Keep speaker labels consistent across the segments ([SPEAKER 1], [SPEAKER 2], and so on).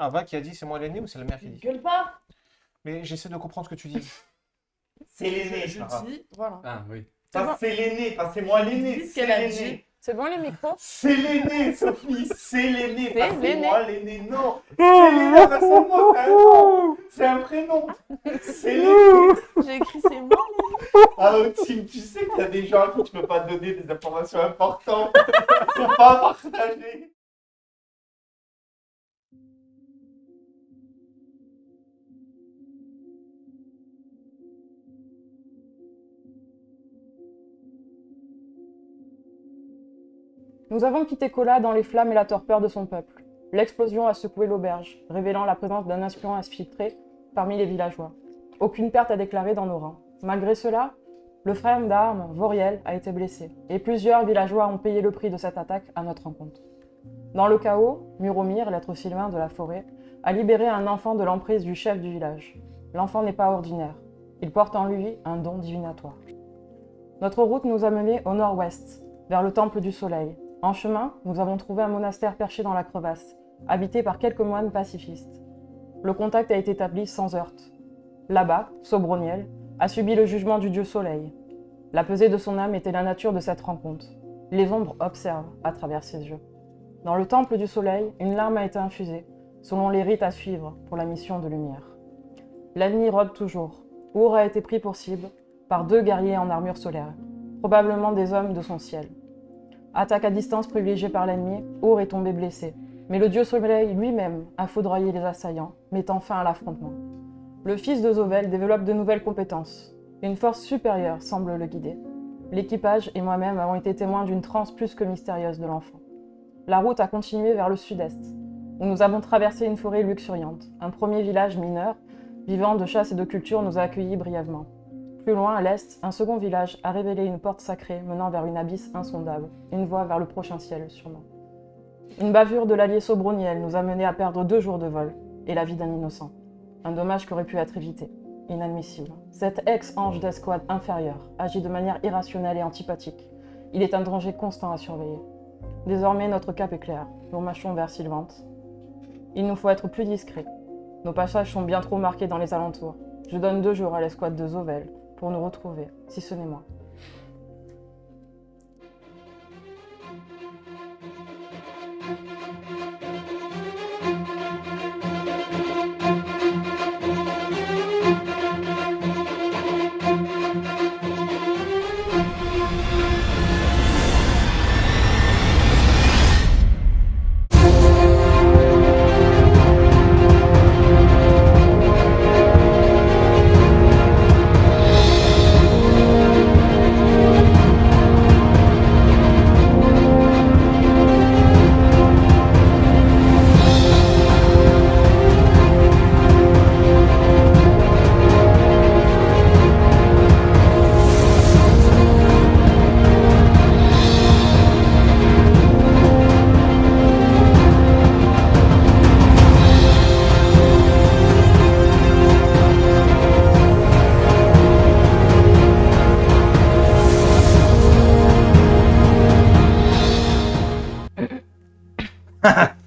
[SPEAKER 1] Ava qui a dit c'est moi l'aîné ou c'est la mère qui dit?
[SPEAKER 2] Gueule pas.
[SPEAKER 1] Mais j'essaie de comprendre ce que tu dis.
[SPEAKER 3] C'est l'aîné,
[SPEAKER 2] Je
[SPEAKER 3] Sarah.
[SPEAKER 2] dis, voilà.
[SPEAKER 4] Ah oui.
[SPEAKER 3] Pas c'est l'aîné, pas c'est moi l'aîné,
[SPEAKER 2] Dis ce
[SPEAKER 3] c'est
[SPEAKER 2] qu'elle a
[SPEAKER 3] l'aîné.
[SPEAKER 2] dit.
[SPEAKER 5] C'est bon les micros?
[SPEAKER 3] C'est l'aîné, Sophie, c'est l'aîné,
[SPEAKER 5] C'est
[SPEAKER 3] pas c'est
[SPEAKER 5] l'aîné.
[SPEAKER 3] moi l'aîné, non. C'est l'aîné, pas c'est moi, c'est un nom. C'est un prénom. C'est l'aîné.
[SPEAKER 5] J'ai écrit c'est moi.
[SPEAKER 3] Ah, Tim, tu sais qu'il y a des gens à qui tu peux pas donner des informations importantes. C'est pas partagé.
[SPEAKER 5] Nous avons quitté Kola dans les flammes et la torpeur de son peuple. L'explosion a secoué l'auberge, révélant la présence d'un espion infiltré parmi les villageois. Aucune perte à déclarer dans nos rangs. Malgré cela, le frère d'armes, Voriel, a été blessé, et plusieurs villageois ont payé le prix de cette attaque à notre rencontre. Dans le chaos, Muromir, l'être sylvain de la forêt, a libéré un enfant de l'emprise du chef du village. L'enfant n'est pas ordinaire. Il porte en lui un don divinatoire. Notre route nous a menés au nord-ouest, vers le Temple du Soleil. En chemin, nous avons trouvé un monastère perché dans la crevasse, habité par quelques moines pacifistes. Le contact a été établi sans heurte. Là-bas, Sobroniel a subi le jugement du dieu Soleil. La pesée de son âme était la nature de cette rencontre. Les ombres observent à travers ses yeux. Dans le Temple du Soleil, une larme a été infusée, selon les rites à suivre pour la mission de lumière. L'ennemi rôde toujours. Our a été pris pour cible par 2 guerriers en armure solaire, probablement des hommes de son ciel. Attaque à distance privilégiée par l'ennemi, Our est tombé blessé. Mais le dieu Soleil lui-même a foudroyé les assaillants, mettant fin à l'affrontement. Le fils de Zovel développe de nouvelles compétences. Une force supérieure semble le guider. L'équipage et moi-même avons été témoins d'une transe plus que mystérieuse de l'enfant. La route a continué vers le sud-est, où nous avons traversé une forêt luxuriante. Un premier village mineur, vivant de chasse et de culture, nous a accueillis brièvement. Plus loin, à l'est, un second village a révélé une porte sacrée menant vers une abysse insondable, une voie vers le prochain ciel, sûrement. Une bavure de l'allié Sobroniel nous a menés à perdre 2 jours de vol, et la vie d'un innocent. Un dommage qui aurait pu être évité. Inadmissible. Cet ex-ange d'escouade inférieur agit de manière irrationnelle et antipathique. Il est un danger constant à surveiller. Désormais, notre cap est clair. Nous marchons vers Sylvante. Il nous faut être plus discrets. Nos passages sont bien trop marqués dans les alentours. Je donne 2 jours à l'escouade de Zovel pour nous retrouver, si ce n'est moi.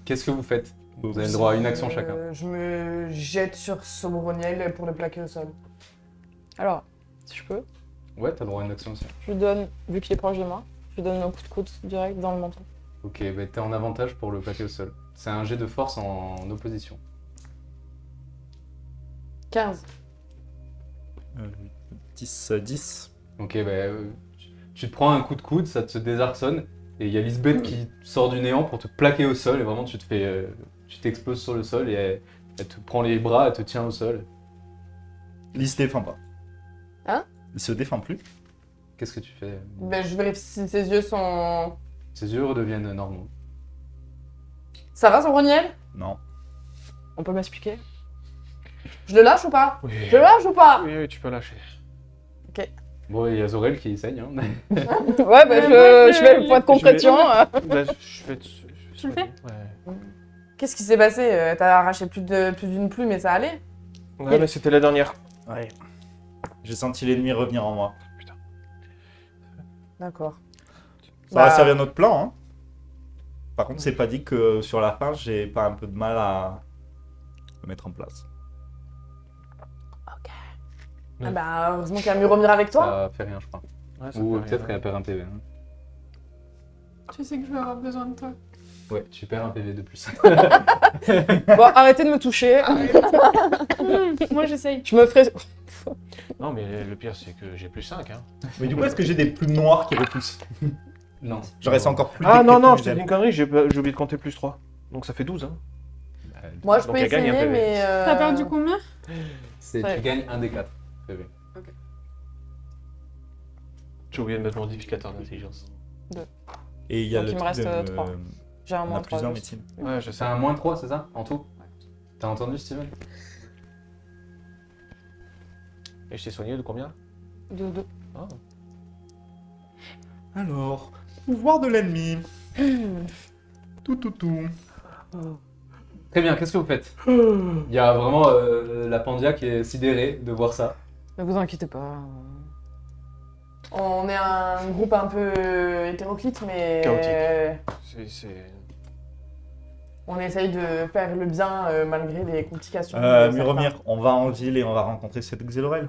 [SPEAKER 4] Qu'est-ce que vous faites? Vous avez le droit à une action chacun.
[SPEAKER 2] Je me jette sur Sobroniel pour le plaquer au sol.
[SPEAKER 5] Alors, si je peux,
[SPEAKER 4] Ouais, t'as le droit à une action aussi.
[SPEAKER 5] je lui donne, vu qu'il est proche de moi, je lui donne un coup de coude direct dans le menton.
[SPEAKER 4] Ok, bah t'es en avantage pour le plaquer au sol. C'est un jet de force en opposition.
[SPEAKER 5] 15.
[SPEAKER 6] 10.
[SPEAKER 4] Ok, bah tu te prends un coup de coude, ça te désarçonne, et il y a Lisbeth qui sort du néant pour te plaquer au sol, et vraiment tu te fais, tu t'exploses sur le sol, et elle te prend les bras, elle te tient au sol.
[SPEAKER 6] Il se défend pas.
[SPEAKER 5] Hein?
[SPEAKER 6] Il se défend plus.
[SPEAKER 4] Qu'est-ce que tu fais?
[SPEAKER 2] Ben, je vérifie si ses yeux sont...
[SPEAKER 4] Ses yeux redeviennent normaux.
[SPEAKER 2] Ça va, Sobroniel?
[SPEAKER 6] Non.
[SPEAKER 5] On peut m'expliquer?
[SPEAKER 2] Je le lâche ou pas?
[SPEAKER 1] Oui.
[SPEAKER 2] Je le lâche ou pas?
[SPEAKER 1] Oui, oui, tu peux lâcher.
[SPEAKER 4] Bon, il y a Zorel qui saigne, hein.
[SPEAKER 5] Ouais, bah je fais le point de concrétion.
[SPEAKER 1] Là, je vais te...
[SPEAKER 5] Tu le fais?
[SPEAKER 1] Ouais.
[SPEAKER 2] Qu'est-ce qui s'est passé? T'as arraché plus d'une plume et ça allait?
[SPEAKER 1] Ouais, mais c'était la dernière.
[SPEAKER 6] Ouais. J'ai senti l'ennemi revenir en moi.
[SPEAKER 2] D'accord.
[SPEAKER 6] Ça va
[SPEAKER 2] Bah-
[SPEAKER 6] servir notre plan, hein. Par contre, c'est pas dit que sur la fin, j'ai pas un peu de mal peut mettre en place.
[SPEAKER 2] Ah bah, heureusement qu'il y a Muromir avec toi.
[SPEAKER 4] Ça fait rien, je crois.
[SPEAKER 1] Ouais, ça
[SPEAKER 4] Ou
[SPEAKER 1] fait
[SPEAKER 4] peut-être
[SPEAKER 1] rien.
[SPEAKER 4] qu'elle perd un PV. hein.
[SPEAKER 7] Tu sais que je vais avoir besoin de toi.
[SPEAKER 4] Ouais, tu perds un PV de plus.
[SPEAKER 5] Bon, arrêtez de me toucher.
[SPEAKER 7] Moi, j'essaye.
[SPEAKER 5] Je me ferai...
[SPEAKER 1] Non, mais le pire, c'est que j'ai plus 5. Hein.
[SPEAKER 6] Mais du coup, est-ce que j'ai des plumes noires qui repoussent?
[SPEAKER 4] Non.
[SPEAKER 6] Je reste encore plus.
[SPEAKER 1] Ah non, non,
[SPEAKER 6] décrépit,
[SPEAKER 1] je t'ai dit une connerie, j'ai oublié de compter plus 3. Donc ça fait 12. Hein.
[SPEAKER 2] Moi, je
[SPEAKER 1] Donc
[SPEAKER 2] peux
[SPEAKER 1] elle gagne un
[SPEAKER 2] essayer,
[SPEAKER 1] PV.
[SPEAKER 2] mais.
[SPEAKER 7] T'as perdu combien?
[SPEAKER 4] Tu
[SPEAKER 5] Ouais.
[SPEAKER 4] gagnes un des 4 PV.
[SPEAKER 1] J'ai oublié de mettre mon modificateur d'intelligence.
[SPEAKER 6] Et il y a
[SPEAKER 5] Donc,
[SPEAKER 6] le
[SPEAKER 5] il me
[SPEAKER 6] truc
[SPEAKER 5] reste,
[SPEAKER 6] de...
[SPEAKER 5] 3. J'ai un
[SPEAKER 6] On
[SPEAKER 5] moins
[SPEAKER 6] a
[SPEAKER 5] 3.
[SPEAKER 6] plusieurs médecines.
[SPEAKER 1] Ouais, je sais.
[SPEAKER 4] C'est un moins 3, c'est ça? En tout? T'as entendu, Steven?
[SPEAKER 1] Et je t'ai soigné de combien?
[SPEAKER 5] De 2.
[SPEAKER 1] Ah.
[SPEAKER 6] Alors, pouvoir de l'ennemi. Tout.
[SPEAKER 4] Très bien, qu'est-ce que vous faites? Il y a vraiment la Pandia qui est sidérée de voir ça.
[SPEAKER 5] Ne vous inquiétez pas.
[SPEAKER 2] On est un groupe un peu hétéroclite, mais.
[SPEAKER 1] Chaotique. C'est...
[SPEAKER 2] On essaye de faire le bien malgré les complications. de certains.
[SPEAKER 6] Muromir, on va en ville et on va rencontrer cette Xélorel.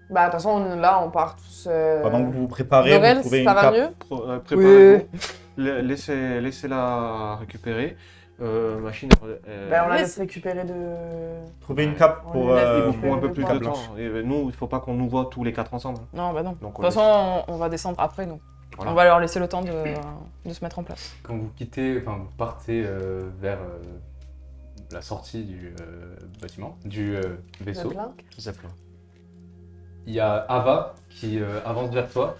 [SPEAKER 2] Bah, de toute façon, là, on part tous.
[SPEAKER 6] Pendant que vous vous préparez,
[SPEAKER 2] Dorel,
[SPEAKER 6] vous trouvez
[SPEAKER 2] ça
[SPEAKER 6] une
[SPEAKER 2] va
[SPEAKER 6] cape.
[SPEAKER 2] mieux?
[SPEAKER 1] Préparez-vous. Laissez-la récupérer. Machine.
[SPEAKER 2] Bah, on la
[SPEAKER 5] Oui,
[SPEAKER 2] laisse récupérer de.
[SPEAKER 6] Trouvez une cape
[SPEAKER 2] On
[SPEAKER 6] pour...
[SPEAKER 2] lui laisse
[SPEAKER 1] Il vous faut un peu plus
[SPEAKER 6] cape
[SPEAKER 1] de
[SPEAKER 6] blanche.
[SPEAKER 1] temps. Et nous, il faut pas qu'on nous voit tous les 4 ensemble.
[SPEAKER 5] Non, bah non.
[SPEAKER 1] Donc,
[SPEAKER 5] De toute façon, on va descendre après, nous.
[SPEAKER 1] Voilà.
[SPEAKER 5] On va leur laisser le temps de se mettre en place.
[SPEAKER 4] Quand vous quittez, enfin vous partez vers la sortie du bâtiment, du vaisseau,
[SPEAKER 2] Zeppelin.
[SPEAKER 1] Zeppelin.
[SPEAKER 4] il y a Ava qui avance vers toi,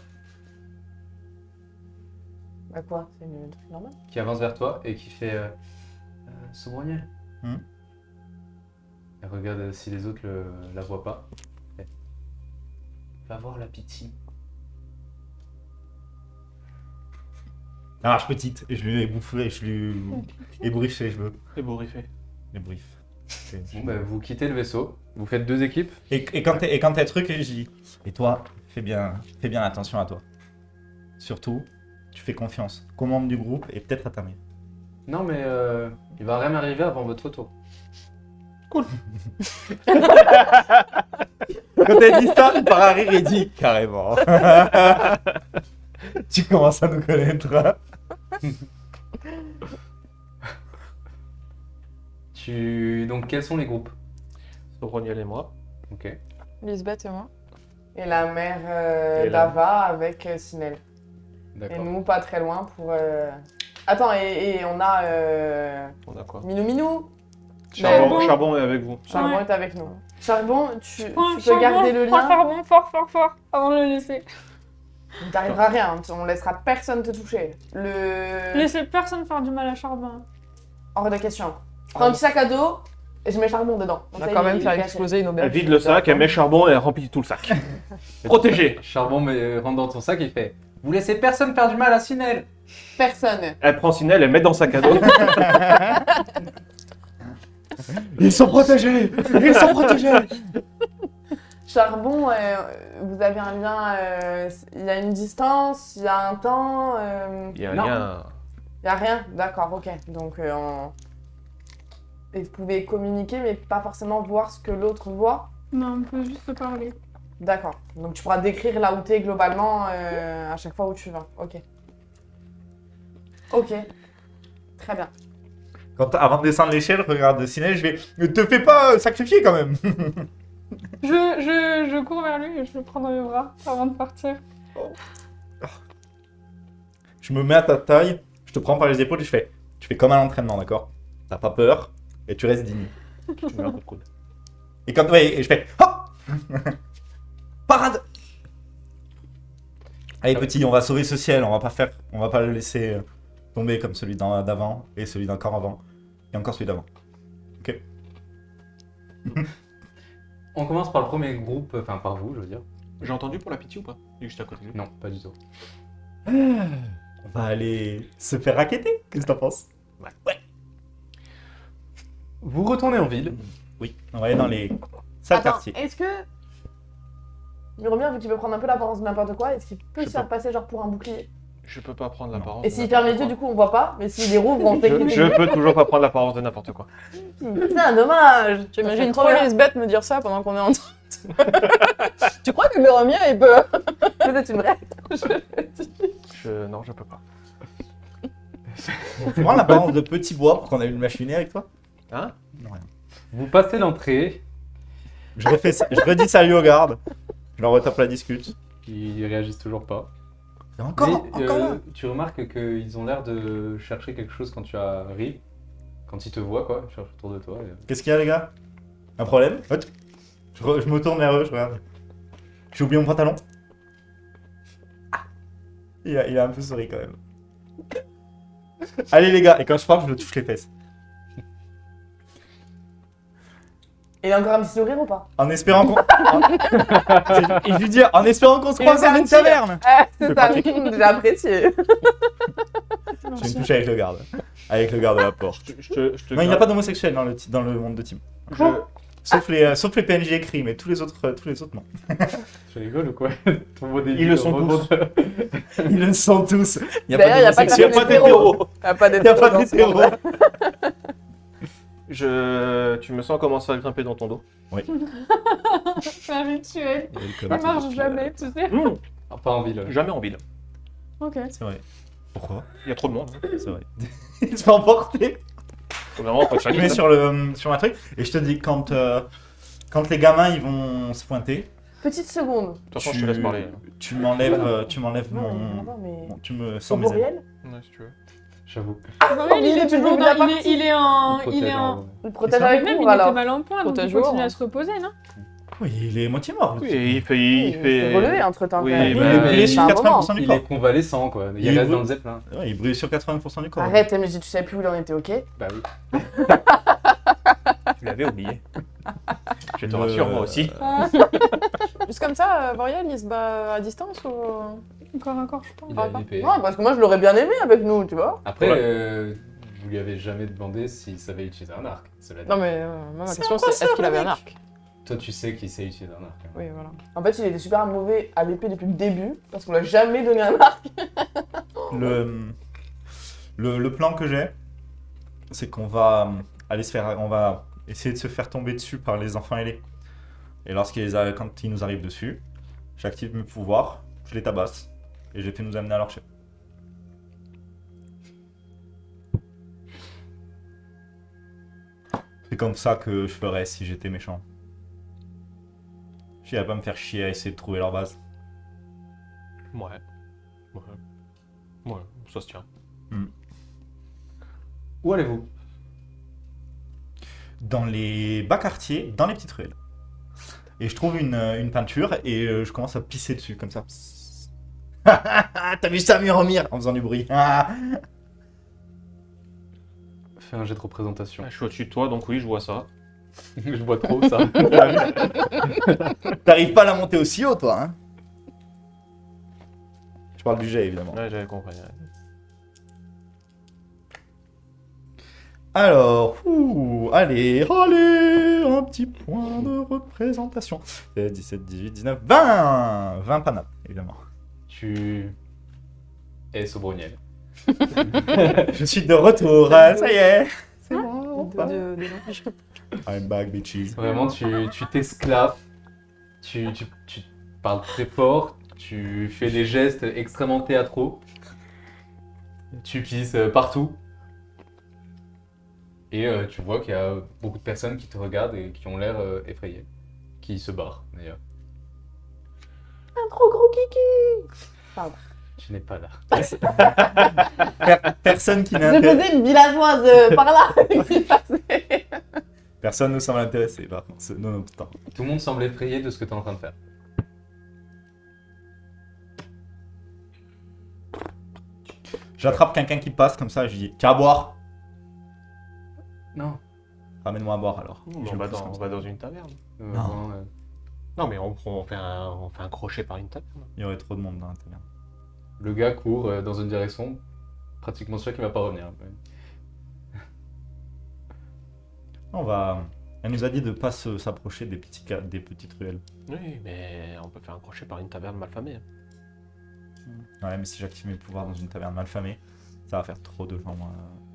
[SPEAKER 2] Bah, quoi? C'est une truc normal.
[SPEAKER 4] et qui fait Sobronier.
[SPEAKER 6] Hmm.
[SPEAKER 4] Elle regarde si les autres la voient pas. Elle fait, va voir la pitié.
[SPEAKER 6] Elle marche petite. Et je lui ai bouffé, je lui ai ébriefé les cheveux.
[SPEAKER 1] Ébouriffé.
[SPEAKER 6] Les briefs.
[SPEAKER 4] Bon, bah, vous quittez le vaisseau, vous faites 2 équipes.
[SPEAKER 6] Et quand t'as truc, je dis, et toi, fais bien attention à toi. Surtout, tu fais confiance qu'aux membres du groupe et peut-être à ta mère.
[SPEAKER 4] Non mais il va rien arriver avant votre retour.
[SPEAKER 6] Quand elle dit ça, il part à rire et dit, carrément. Tu commences à nous connaître.
[SPEAKER 4] Donc quels sont les groupes?
[SPEAKER 1] Roniel et moi.
[SPEAKER 4] Ok.
[SPEAKER 5] Lisbeth et moi.
[SPEAKER 2] Et la mère
[SPEAKER 1] Et la-
[SPEAKER 2] d'Ava avec Sinel. Et
[SPEAKER 4] D'accord.
[SPEAKER 2] nous, pas très loin pour. Attends, et on a.
[SPEAKER 1] On a quoi?
[SPEAKER 2] Minou.
[SPEAKER 7] Charbon.
[SPEAKER 1] Charbon est avec vous.
[SPEAKER 2] Charbon
[SPEAKER 7] Ouais.
[SPEAKER 2] est avec nous. Charbon, tu
[SPEAKER 7] Prends
[SPEAKER 2] peux
[SPEAKER 7] charbon,
[SPEAKER 2] garder le
[SPEAKER 7] prends
[SPEAKER 2] lien.
[SPEAKER 7] charbon fort avant de le laisser.
[SPEAKER 2] Il t'arrivera rien, on laissera personne te toucher.
[SPEAKER 7] Laissez personne faire du mal à charbon.
[SPEAKER 2] Hors de question. Je prends un petit sac à dos et je mets charbon dedans.
[SPEAKER 5] On
[SPEAKER 2] Comme
[SPEAKER 5] va
[SPEAKER 2] ça,
[SPEAKER 5] quand
[SPEAKER 2] il
[SPEAKER 5] même
[SPEAKER 2] est
[SPEAKER 5] faire
[SPEAKER 2] caché.
[SPEAKER 5] exploser une
[SPEAKER 1] Elle
[SPEAKER 5] auberge.
[SPEAKER 1] vide le sac, elle met charbon et elle remplit tout le sac. Protégé.
[SPEAKER 4] Charbon rentre dans ton sac et fait vous laissez personne faire du mal à Sinel.
[SPEAKER 2] Personne.
[SPEAKER 1] Elle prend Sinel, elle met dans le sac à dos. Ils sont protégés. Ils sont protégés.
[SPEAKER 2] Charbon, vous avez un lien. Il y a une distance, il y a un temps.
[SPEAKER 1] Il y a un
[SPEAKER 4] Non.
[SPEAKER 1] lien.
[SPEAKER 2] Il y a rien. D'accord, ok. Donc, et vous pouvez communiquer, mais pas forcément voir ce que l'autre voit.
[SPEAKER 7] Non, on peut juste parler.
[SPEAKER 2] D'accord. Donc tu pourras décrire là où t'es globalement à chaque fois où tu vas. Ok. Ok. Très bien.
[SPEAKER 6] Avant de descendre l'échelle, regarde Sinel, je vais. Ne te fais pas sacrifier quand même.
[SPEAKER 7] Je cours vers lui et je le prends dans les bras avant de partir.
[SPEAKER 6] Je me mets à ta taille, je te prends par les épaules et je fais. Tu fais comme à l'entraînement, d'accord? T'as pas peur et tu restes digne.
[SPEAKER 1] Tu mets un coup de coude.
[SPEAKER 6] Et quand et je fais hop. Parade. Allez petit, on va sauver ce ciel, on va pas le laisser tomber comme celui d'avant et celui d'encore avant et encore celui d'avant. Ok.
[SPEAKER 4] On commence par le premier groupe, enfin par vous je veux dire.
[SPEAKER 1] J'ai entendu pour la pitié ou pas? Il est juste à côté de lui.
[SPEAKER 4] Non, pas du tout.
[SPEAKER 6] On va aller se faire racketter. Qu'est-ce que t'en penses? Ouais.
[SPEAKER 4] Vous retournez en ville.
[SPEAKER 6] Oui, on va aller dans les salles
[SPEAKER 2] Attends,
[SPEAKER 6] quartiers.
[SPEAKER 2] est-ce que Muromir, vu qu'il veut prendre un peu l'apparence de n'importe quoi, est-ce qu'il peut
[SPEAKER 1] Je
[SPEAKER 2] se
[SPEAKER 1] sais
[SPEAKER 2] faire passer genre pour un bouclier?
[SPEAKER 1] Je peux pas prendre l'apparence.
[SPEAKER 2] Et s'il ferme les yeux, du coup, on voit pas. Mais s'il les rouvre, on sait qu'il
[SPEAKER 1] Je peux toujours pas prendre l'apparence de n'importe quoi.
[SPEAKER 2] Putain, dommage.
[SPEAKER 5] J'imagine
[SPEAKER 2] trop
[SPEAKER 5] trop
[SPEAKER 2] bien.
[SPEAKER 5] Lisbeth me dire ça pendant qu'on est en train de... Tu crois que Véromien, il peut...
[SPEAKER 2] Vous êtes une vraie.
[SPEAKER 1] Non, je peux pas.
[SPEAKER 6] Tu prends l'apparence de petit bois pour qu'on allume la cheminée avec toi?
[SPEAKER 1] Hein?
[SPEAKER 6] Non, rien.
[SPEAKER 4] Vous passez l'entrée,
[SPEAKER 6] Je redis salut aux gardes. Je leur retape la discute.
[SPEAKER 4] ils réagissent toujours pas.
[SPEAKER 6] Et encore,
[SPEAKER 4] Mais,
[SPEAKER 6] encore là.
[SPEAKER 4] tu remarques qu'ils ont l'air de chercher quelque chose quand tu arrives. Quand ils te voient, quoi. Ils cherchent autour de toi.
[SPEAKER 6] Qu'est-ce qu'il y a, les gars? Un problème? Hop. Je me tourne vers eux, je regarde. J'ai oublié mon pantalon. Ah. Il a un peu souri quand même. Allez les gars, et quand je parle, je le touche les fesses.
[SPEAKER 2] Il a encore un petit sourire ou pas?
[SPEAKER 6] En espérant qu'on... Et je lui dis, en espérant qu'on se
[SPEAKER 2] Il
[SPEAKER 6] croise
[SPEAKER 2] veut
[SPEAKER 6] dans
[SPEAKER 2] faire
[SPEAKER 6] une
[SPEAKER 2] un tir.
[SPEAKER 6] taverne.
[SPEAKER 2] C'est
[SPEAKER 6] C'est
[SPEAKER 2] ça,
[SPEAKER 6] parti.
[SPEAKER 2] j'ai apprécié.
[SPEAKER 6] J'ai une touche avec le garde. Avec le garde de la porte.
[SPEAKER 1] Je te
[SPEAKER 6] Non, il n'y a pas d'homosexuel dans le monde de Team.
[SPEAKER 1] Je...
[SPEAKER 6] Sauf les PNJ écrits, mais tous les autres non.
[SPEAKER 4] Tu rigoles ou quoi? Ton mot début,
[SPEAKER 1] Ils le sont
[SPEAKER 4] vraiment-
[SPEAKER 6] Ils le sont tous. Il n'y a
[SPEAKER 2] D'ailleurs, il y a pas
[SPEAKER 6] d'homosexuel.
[SPEAKER 2] que d'hétéros. Il n'y a pas
[SPEAKER 6] Il n'y a pas
[SPEAKER 2] dans ce
[SPEAKER 6] d'hétéro.
[SPEAKER 2] monde-là.
[SPEAKER 1] Tu me sens commencer à grimper dans ton dos.
[SPEAKER 7] C'est un rituel.
[SPEAKER 6] Welcome
[SPEAKER 7] Ça
[SPEAKER 6] to
[SPEAKER 7] marche
[SPEAKER 6] the
[SPEAKER 7] jamais, tu sais.
[SPEAKER 4] Ah, pas en ville.
[SPEAKER 1] Jamais en ville.
[SPEAKER 7] Ok.
[SPEAKER 6] C'est vrai. Pourquoi?
[SPEAKER 1] Il y a trop de monde.
[SPEAKER 6] C'est vrai. Il se fait emporter.
[SPEAKER 1] Faut vraiment pas que
[SPEAKER 6] Je mets sur un truc et je te dis quand les gamins ils vont se pointer,
[SPEAKER 2] Petite seconde.
[SPEAKER 1] De toute façon, je te laisse parler.
[SPEAKER 6] tu m'enlèves
[SPEAKER 2] Non,
[SPEAKER 6] mon,
[SPEAKER 2] non, mais...
[SPEAKER 6] tu me
[SPEAKER 2] C'est
[SPEAKER 6] sens mes ailes.
[SPEAKER 2] Gauriel?
[SPEAKER 1] Ouais, si tu veux.
[SPEAKER 4] J'avoue.
[SPEAKER 7] Non, il est toujours
[SPEAKER 2] depuis le début de
[SPEAKER 7] dans.
[SPEAKER 2] la partie.
[SPEAKER 7] Il est en.
[SPEAKER 4] Protège,
[SPEAKER 7] Il est
[SPEAKER 4] hein,
[SPEAKER 7] en.
[SPEAKER 4] ouais.
[SPEAKER 2] On le protège
[SPEAKER 6] ça
[SPEAKER 2] avec
[SPEAKER 7] Même,
[SPEAKER 2] nous,
[SPEAKER 7] il était
[SPEAKER 2] alors.
[SPEAKER 7] mal en point, donc il
[SPEAKER 5] Protège
[SPEAKER 7] continue
[SPEAKER 5] jour.
[SPEAKER 7] à se reposer, non?
[SPEAKER 6] Oui, il est moitié mort.
[SPEAKER 1] Oui,
[SPEAKER 6] le type.
[SPEAKER 1] il fait.
[SPEAKER 2] Il s'est relevé entre-temps.
[SPEAKER 1] Oui,
[SPEAKER 2] quand même.
[SPEAKER 1] bah,
[SPEAKER 6] il est sur
[SPEAKER 2] c'est un
[SPEAKER 6] 80% du
[SPEAKER 4] Il
[SPEAKER 6] corps.
[SPEAKER 4] est convalescent, quoi. Il
[SPEAKER 6] Il
[SPEAKER 4] reste
[SPEAKER 6] est-
[SPEAKER 4] dans le zeppelin.
[SPEAKER 6] Ouais, il brûle sur 80% du corps.
[SPEAKER 2] Arrête, mais tu savais plus où il en était, ok?
[SPEAKER 4] Bah oui.
[SPEAKER 1] Tu l'avais oublié. Je te
[SPEAKER 6] Le-
[SPEAKER 1] rassure, moi aussi.
[SPEAKER 5] Juste comme ça, Voriel, il se bat à distance ou...
[SPEAKER 7] Encore, je pense.
[SPEAKER 4] Il a l'épée.
[SPEAKER 2] Ouais, parce que moi, je l'aurais bien aimé avec nous, tu vois.
[SPEAKER 4] Après,
[SPEAKER 1] Ouais.
[SPEAKER 4] vous lui avez jamais demandé s'il savait utiliser un arc. Cela dit.
[SPEAKER 5] Non mais moi, ma question c'est est-ce qu'il avait un arc?
[SPEAKER 4] Toi, tu sais qu'il sait utiliser un arc. hein.
[SPEAKER 5] Oui, voilà.
[SPEAKER 2] En fait, il était super mauvais à l'épée depuis le début, parce qu'on l'a jamais donné un arc.
[SPEAKER 6] Le plan que j'ai, c'est qu'on va on va essayer de se faire tomber dessus par les enfants ailés. Et quand ils nous arrivent dessus, j'active mes pouvoirs, je les tabasse et je les fais nous amener à leur chef. C'est comme ça que je ferais si j'étais méchant. Je n'irais pas me faire chier à essayer de trouver leur base.
[SPEAKER 1] Ouais. Ouais. Ouais, ça se tient.
[SPEAKER 4] Où allez-vous?
[SPEAKER 6] Dans les bas quartiers, dans les petites ruelles. Et je trouve une peinture et je commence à pisser dessus comme ça. T'as vu ça, Muromir? En faisant du bruit. Ah.
[SPEAKER 4] Fais un jet de représentation.
[SPEAKER 1] Ah, je suis au-dessus de toi, donc oui, je vois ça.
[SPEAKER 4] Je vois trop ça.
[SPEAKER 6] T'arrives pas à la monter aussi haut, toi, hein? Je parle du jet, évidemment.
[SPEAKER 1] Ouais, j'avais compris. Ouais.
[SPEAKER 6] Alors, allez, un petit point de représentation. 17, 18, 19, 20! 20 panates, évidemment.
[SPEAKER 4] Tu es Sobroniel.
[SPEAKER 6] Je suis de retour, ça y est! C'est bon, enfin. I'm back, bitches.
[SPEAKER 4] Vraiment, tu t'esclaves. Tu parles très fort. Tu fais des gestes extrêmement théâtraux. Tu pisses partout. Et tu vois qu'il y a beaucoup de personnes qui te regardent et qui ont l'air effrayées. Qui se barrent, d'ailleurs.
[SPEAKER 2] Un trop gros kiki.
[SPEAKER 4] Tu n'es pas là.
[SPEAKER 6] Personne qui n'est
[SPEAKER 2] Je
[SPEAKER 6] intéressé.
[SPEAKER 2] faisais une villageoise par là qui passait.
[SPEAKER 6] Personne ne semble intéressé, par contre, nonobstant.
[SPEAKER 4] Tout le monde semble effrayé de ce que tu es en train de faire.
[SPEAKER 6] J'attrape quelqu'un qui passe comme ça, je dis tiens à boire.
[SPEAKER 4] Non.
[SPEAKER 6] Ramène-moi à boire alors.
[SPEAKER 1] On
[SPEAKER 6] Je le
[SPEAKER 1] va,
[SPEAKER 6] pousse
[SPEAKER 1] dans,
[SPEAKER 6] comme
[SPEAKER 1] on
[SPEAKER 6] ça.
[SPEAKER 1] va dans une taverne.
[SPEAKER 6] Non.
[SPEAKER 1] Non, mais on fait un crochet par une taverne.
[SPEAKER 6] Il y aurait trop de monde dans la taverne.
[SPEAKER 4] Le gars court dans une direction, pratiquement sûr qu'il va pas revenir.
[SPEAKER 6] Elle nous a dit de pas s'approcher des petites ruelles.
[SPEAKER 1] Oui, mais on peut faire un crochet par une taverne malfamée.
[SPEAKER 6] Ouais, mais si j'active mes pouvoirs dans une taverne malfamée, ça va faire trop de gens.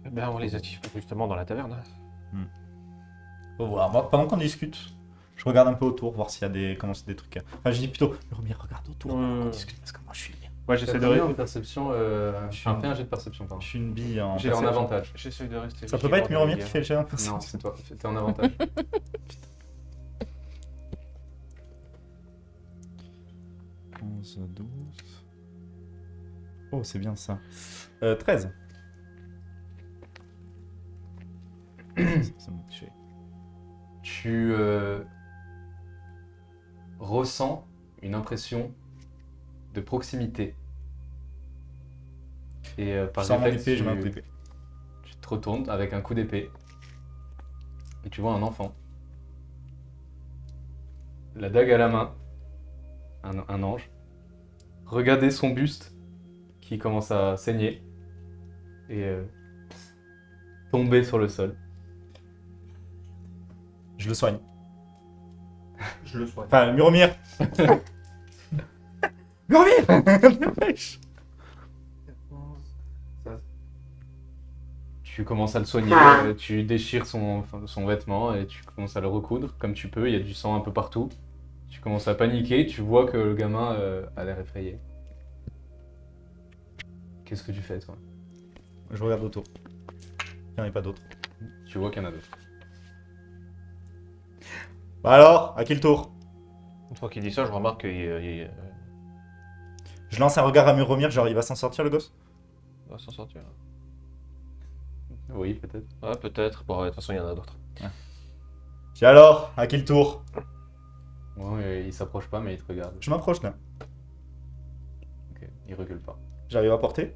[SPEAKER 1] Eh ben, on les active justement dans la taverne.
[SPEAKER 6] Faut voir. Moi, pendant qu'on discute, je regarde un peu autour, voir s'il y a des, comment c'est des trucs. Enfin, je dis plutôt, Muromir, regarde autour, pendant qu'on discute, parce que moi, je suis
[SPEAKER 1] Moi, j'essaie de
[SPEAKER 4] T'as combien en
[SPEAKER 1] rester.
[SPEAKER 4] perception
[SPEAKER 6] suis-
[SPEAKER 4] fais un jet de perception, pardon.
[SPEAKER 6] Je suis une bille en
[SPEAKER 4] J'ai en
[SPEAKER 6] perception.
[SPEAKER 4] avantage.
[SPEAKER 1] J'essaie de rester.
[SPEAKER 6] Ça peut pas être
[SPEAKER 1] vigilant dans
[SPEAKER 6] Muromir
[SPEAKER 1] les
[SPEAKER 6] qui fait le jet en
[SPEAKER 4] Non,
[SPEAKER 6] perception.
[SPEAKER 4] c'est toi. T'es en avantage.
[SPEAKER 6] 11, 12. Oh, c'est bien ça. 13. Ça me tuer.
[SPEAKER 4] Tu ressens une impression de proximité. Et par
[SPEAKER 6] Sans mon
[SPEAKER 4] réflexe,
[SPEAKER 6] épée, je mets un coup d'épée.
[SPEAKER 4] tu te retournes avec un coup d'épée. Et tu vois un enfant. La dague à la main. Un ange. Regardez son buste qui commence à saigner. Et tomber sur le sol.
[SPEAKER 6] Je le soigne.
[SPEAKER 3] Je le soigne.
[SPEAKER 6] Enfin, Muromir. Muromir. Dépêche.
[SPEAKER 4] Tu commences à le soigner, tu déchires son vêtement et tu commences à le recoudre comme tu peux, il y a du sang un peu partout. Tu commences à paniquer, tu vois que le gamin a l'air effrayé. Qu'est-ce que tu fais toi?
[SPEAKER 6] Je regarde autour. Il n'y en a pas d'autres.
[SPEAKER 4] Tu vois qu'il y en a d'autres.
[SPEAKER 6] Bah alors, à qui le tour?
[SPEAKER 1] Une fois qu'il dit ça, je remarque qu'il
[SPEAKER 6] Je lance un regard à Muromir, genre il va s'en sortir le gosse?
[SPEAKER 1] va s'en sortir.
[SPEAKER 4] Oui, peut-être.
[SPEAKER 1] Ouais, peut-être. Bon, ouais, de toute façon, il y en a d'autres.
[SPEAKER 6] J'ai alors, à qui le tour?
[SPEAKER 4] Ouais, il s'approche pas mais il te regarde.
[SPEAKER 6] Je m'approche là.
[SPEAKER 4] Ok, il recule pas.
[SPEAKER 6] J'arrive à porter.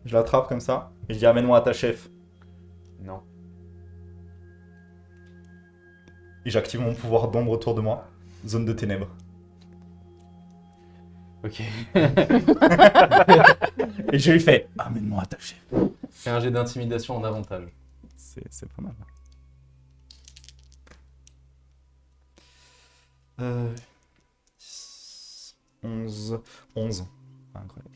[SPEAKER 6] Je l'attrape comme ça. Et je dis amène-moi à ta chef.
[SPEAKER 4] Non.
[SPEAKER 6] Et j'active mon pouvoir d'ombre autour de moi. Zone de ténèbres.
[SPEAKER 4] Ok.
[SPEAKER 6] Et je lui fais amène-moi à ta chef.
[SPEAKER 4] Fais un jet d'intimidation en avantage.
[SPEAKER 6] C'est pas mal. 11. 11. Incroyable.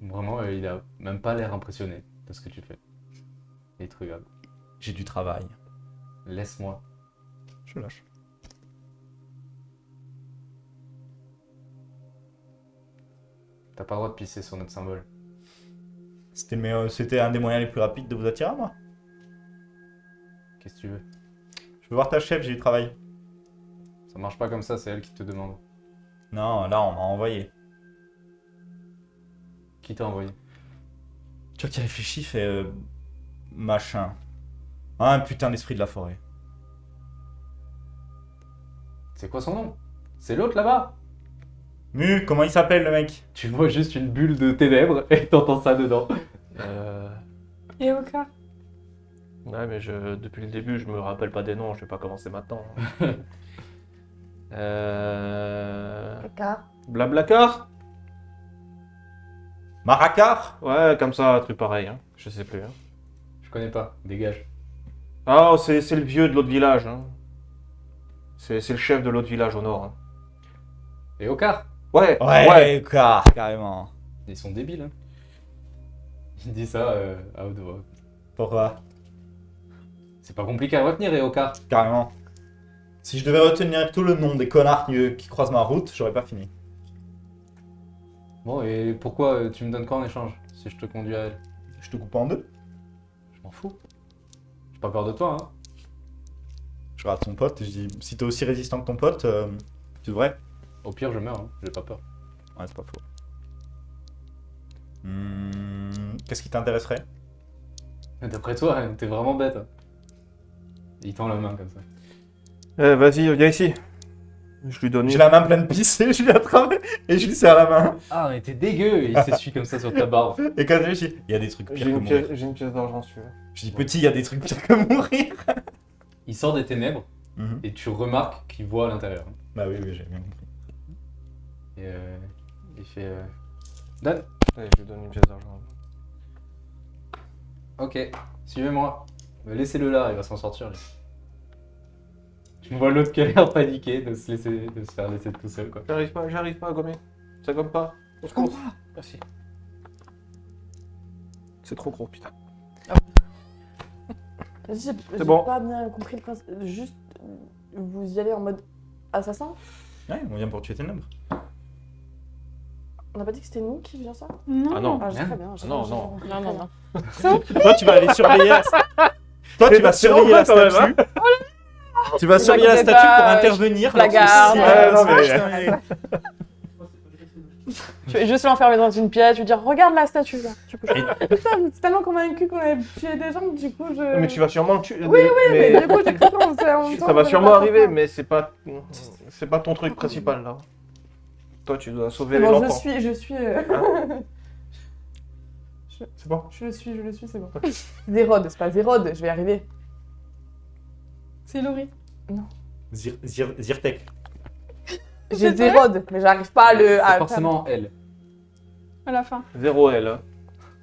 [SPEAKER 4] Vraiment, il a même pas l'air impressionné de ce que tu fais. Et il te regarde.
[SPEAKER 6] J'ai du travail.
[SPEAKER 4] Laisse-moi.
[SPEAKER 6] Je lâche.
[SPEAKER 4] T'as pas le droit de pisser sur notre symbole.
[SPEAKER 6] C'était un des moyens les plus rapides de vous attirer à moi.
[SPEAKER 4] Qu'est-ce que tu veux?
[SPEAKER 6] Je veux voir ta chef, j'ai du travail.
[SPEAKER 4] Ça marche pas comme ça, c'est elle qui te demande.
[SPEAKER 6] Non, là on m'a envoyé.
[SPEAKER 4] Qui t'a envoyé?
[SPEAKER 6] Tu vois qui réfléchit, fait machin. Ah, un putain d'esprit de la forêt.
[SPEAKER 4] C'est quoi son nom? C'est l'autre là-bas?
[SPEAKER 6] Comment il s'appelle le mec?
[SPEAKER 4] Tu vois juste une bulle de ténèbres et t'entends ça dedans.
[SPEAKER 7] Et Oka.
[SPEAKER 1] Ouais, mais depuis le début, je me rappelle pas des noms, je vais pas commencer maintenant.
[SPEAKER 2] Car
[SPEAKER 1] Blablacar?
[SPEAKER 6] Maracar?
[SPEAKER 1] Ouais, comme ça, un truc pareil, hein. Je sais plus. Hein.
[SPEAKER 4] Je connais pas, dégage.
[SPEAKER 1] Ah, c'est le vieux de l'autre village. Hein. C'est le chef de l'autre village au nord. Hein.
[SPEAKER 4] Et Okar?
[SPEAKER 1] Ouais.
[SPEAKER 6] Carrément.
[SPEAKER 4] Ils sont débiles, hein. Il dit ça à haute voix.
[SPEAKER 6] Pourquoi?
[SPEAKER 4] C'est pas compliqué à retenir, et Okar.
[SPEAKER 6] Carrément. Si je devais retenir tout le nom des connards qui croisent ma route, j'aurais pas fini.
[SPEAKER 4] Bon, et pourquoi tu me donnes quoi en échange si je te conduis à elle?
[SPEAKER 6] Je te coupe en deux.
[SPEAKER 4] Je m'en fous. J'ai pas peur de toi, hein.
[SPEAKER 6] Je regarde ton pote et je dis si t'es aussi résistant que ton pote, tu devrais.
[SPEAKER 4] Au pire, je meurs, hein. J'ai pas peur.
[SPEAKER 6] Ouais, c'est pas faux. Qu'est-ce qui t'intéresserait?
[SPEAKER 4] D'après toi, hein, t'es vraiment bête. Hein. Il tend la main comme ça.
[SPEAKER 1] Vas-y, viens ici. Je lui donne
[SPEAKER 6] J'ai la main pleine de pisse et je lui attrape et je lui serre la main.
[SPEAKER 4] Ah, mais t'es dégueu! Et il s'essuie comme ça sur ta barbe.
[SPEAKER 6] Et quand je dis il y a des trucs pires que mourir.
[SPEAKER 1] J'ai une pièce d'argent, si tu veux.
[SPEAKER 6] Je dis petit, il y a des trucs pires que mourir.
[SPEAKER 4] Il sort des ténèbres et tu remarques qu'il voit à l'intérieur.
[SPEAKER 6] Bah oui, j'ai bien compris.
[SPEAKER 4] Et il fait. Donne!
[SPEAKER 1] Allez, je lui donne une pièce d'argent.
[SPEAKER 4] Ok, suivez-moi. Mais laissez-le là, il va s'en sortir lui. Tu vois l'autre qui a l'air paniqué de se faire laisser tout seul quoi.
[SPEAKER 1] J'arrive pas à gommer. Ça gomme pas. Au secours. Merci. C'est trop gros, putain.
[SPEAKER 2] J'ai
[SPEAKER 1] bon.
[SPEAKER 2] pas bien compris le principe. Juste, vous y allez en mode assassin?
[SPEAKER 6] Ouais, on vient pour tuer tes nombres.
[SPEAKER 2] On n'a pas dit que c'était nous qui faisions ça?
[SPEAKER 7] Non.
[SPEAKER 1] Ah non.
[SPEAKER 2] Ah, j'ai très bien.
[SPEAKER 1] Non,
[SPEAKER 2] j'ai
[SPEAKER 1] non.
[SPEAKER 2] compris.
[SPEAKER 5] Non, non, non.
[SPEAKER 6] Toi, tu vas aller surveiller la Toi, tu vas surveiller la
[SPEAKER 1] quand même,
[SPEAKER 6] statue. Tu vas
[SPEAKER 2] Ne
[SPEAKER 6] surveiller la
[SPEAKER 2] t'inquiétez
[SPEAKER 6] statue pour
[SPEAKER 2] pas,
[SPEAKER 6] intervenir.
[SPEAKER 2] la garde.
[SPEAKER 1] Ouais, non, mais-
[SPEAKER 5] Je vais juste l'enfermer dans une pièce, je vais dire regarde la statue là. Tu peux
[SPEAKER 2] Putain, c'est tellement convaincu qu'on avait tué des gens que du coup je.
[SPEAKER 1] Mais tu vas sûrement le tuer.
[SPEAKER 2] Oui, mais du coup j'ai cru qu'on s'est en même temps,
[SPEAKER 1] Ça va
[SPEAKER 2] on
[SPEAKER 1] sûrement
[SPEAKER 2] pas
[SPEAKER 1] arriver,
[SPEAKER 2] faire
[SPEAKER 1] mais c'est pas ton truc principal là. Toi, tu dois sauver
[SPEAKER 2] C'est
[SPEAKER 1] les
[SPEAKER 2] bon,
[SPEAKER 1] enfants.
[SPEAKER 2] je suis.
[SPEAKER 1] C'est bon.
[SPEAKER 2] Je le suis, c'est bon. Zérode, c'est pas Zérode, je vais y arriver.
[SPEAKER 7] C'est Laurie.
[SPEAKER 6] Zyrtec.
[SPEAKER 2] J'ai Zérode, mais j'arrive pas à le.
[SPEAKER 4] C'est
[SPEAKER 2] à
[SPEAKER 4] forcément elle.
[SPEAKER 7] À la fin.
[SPEAKER 1] 0 L. hein.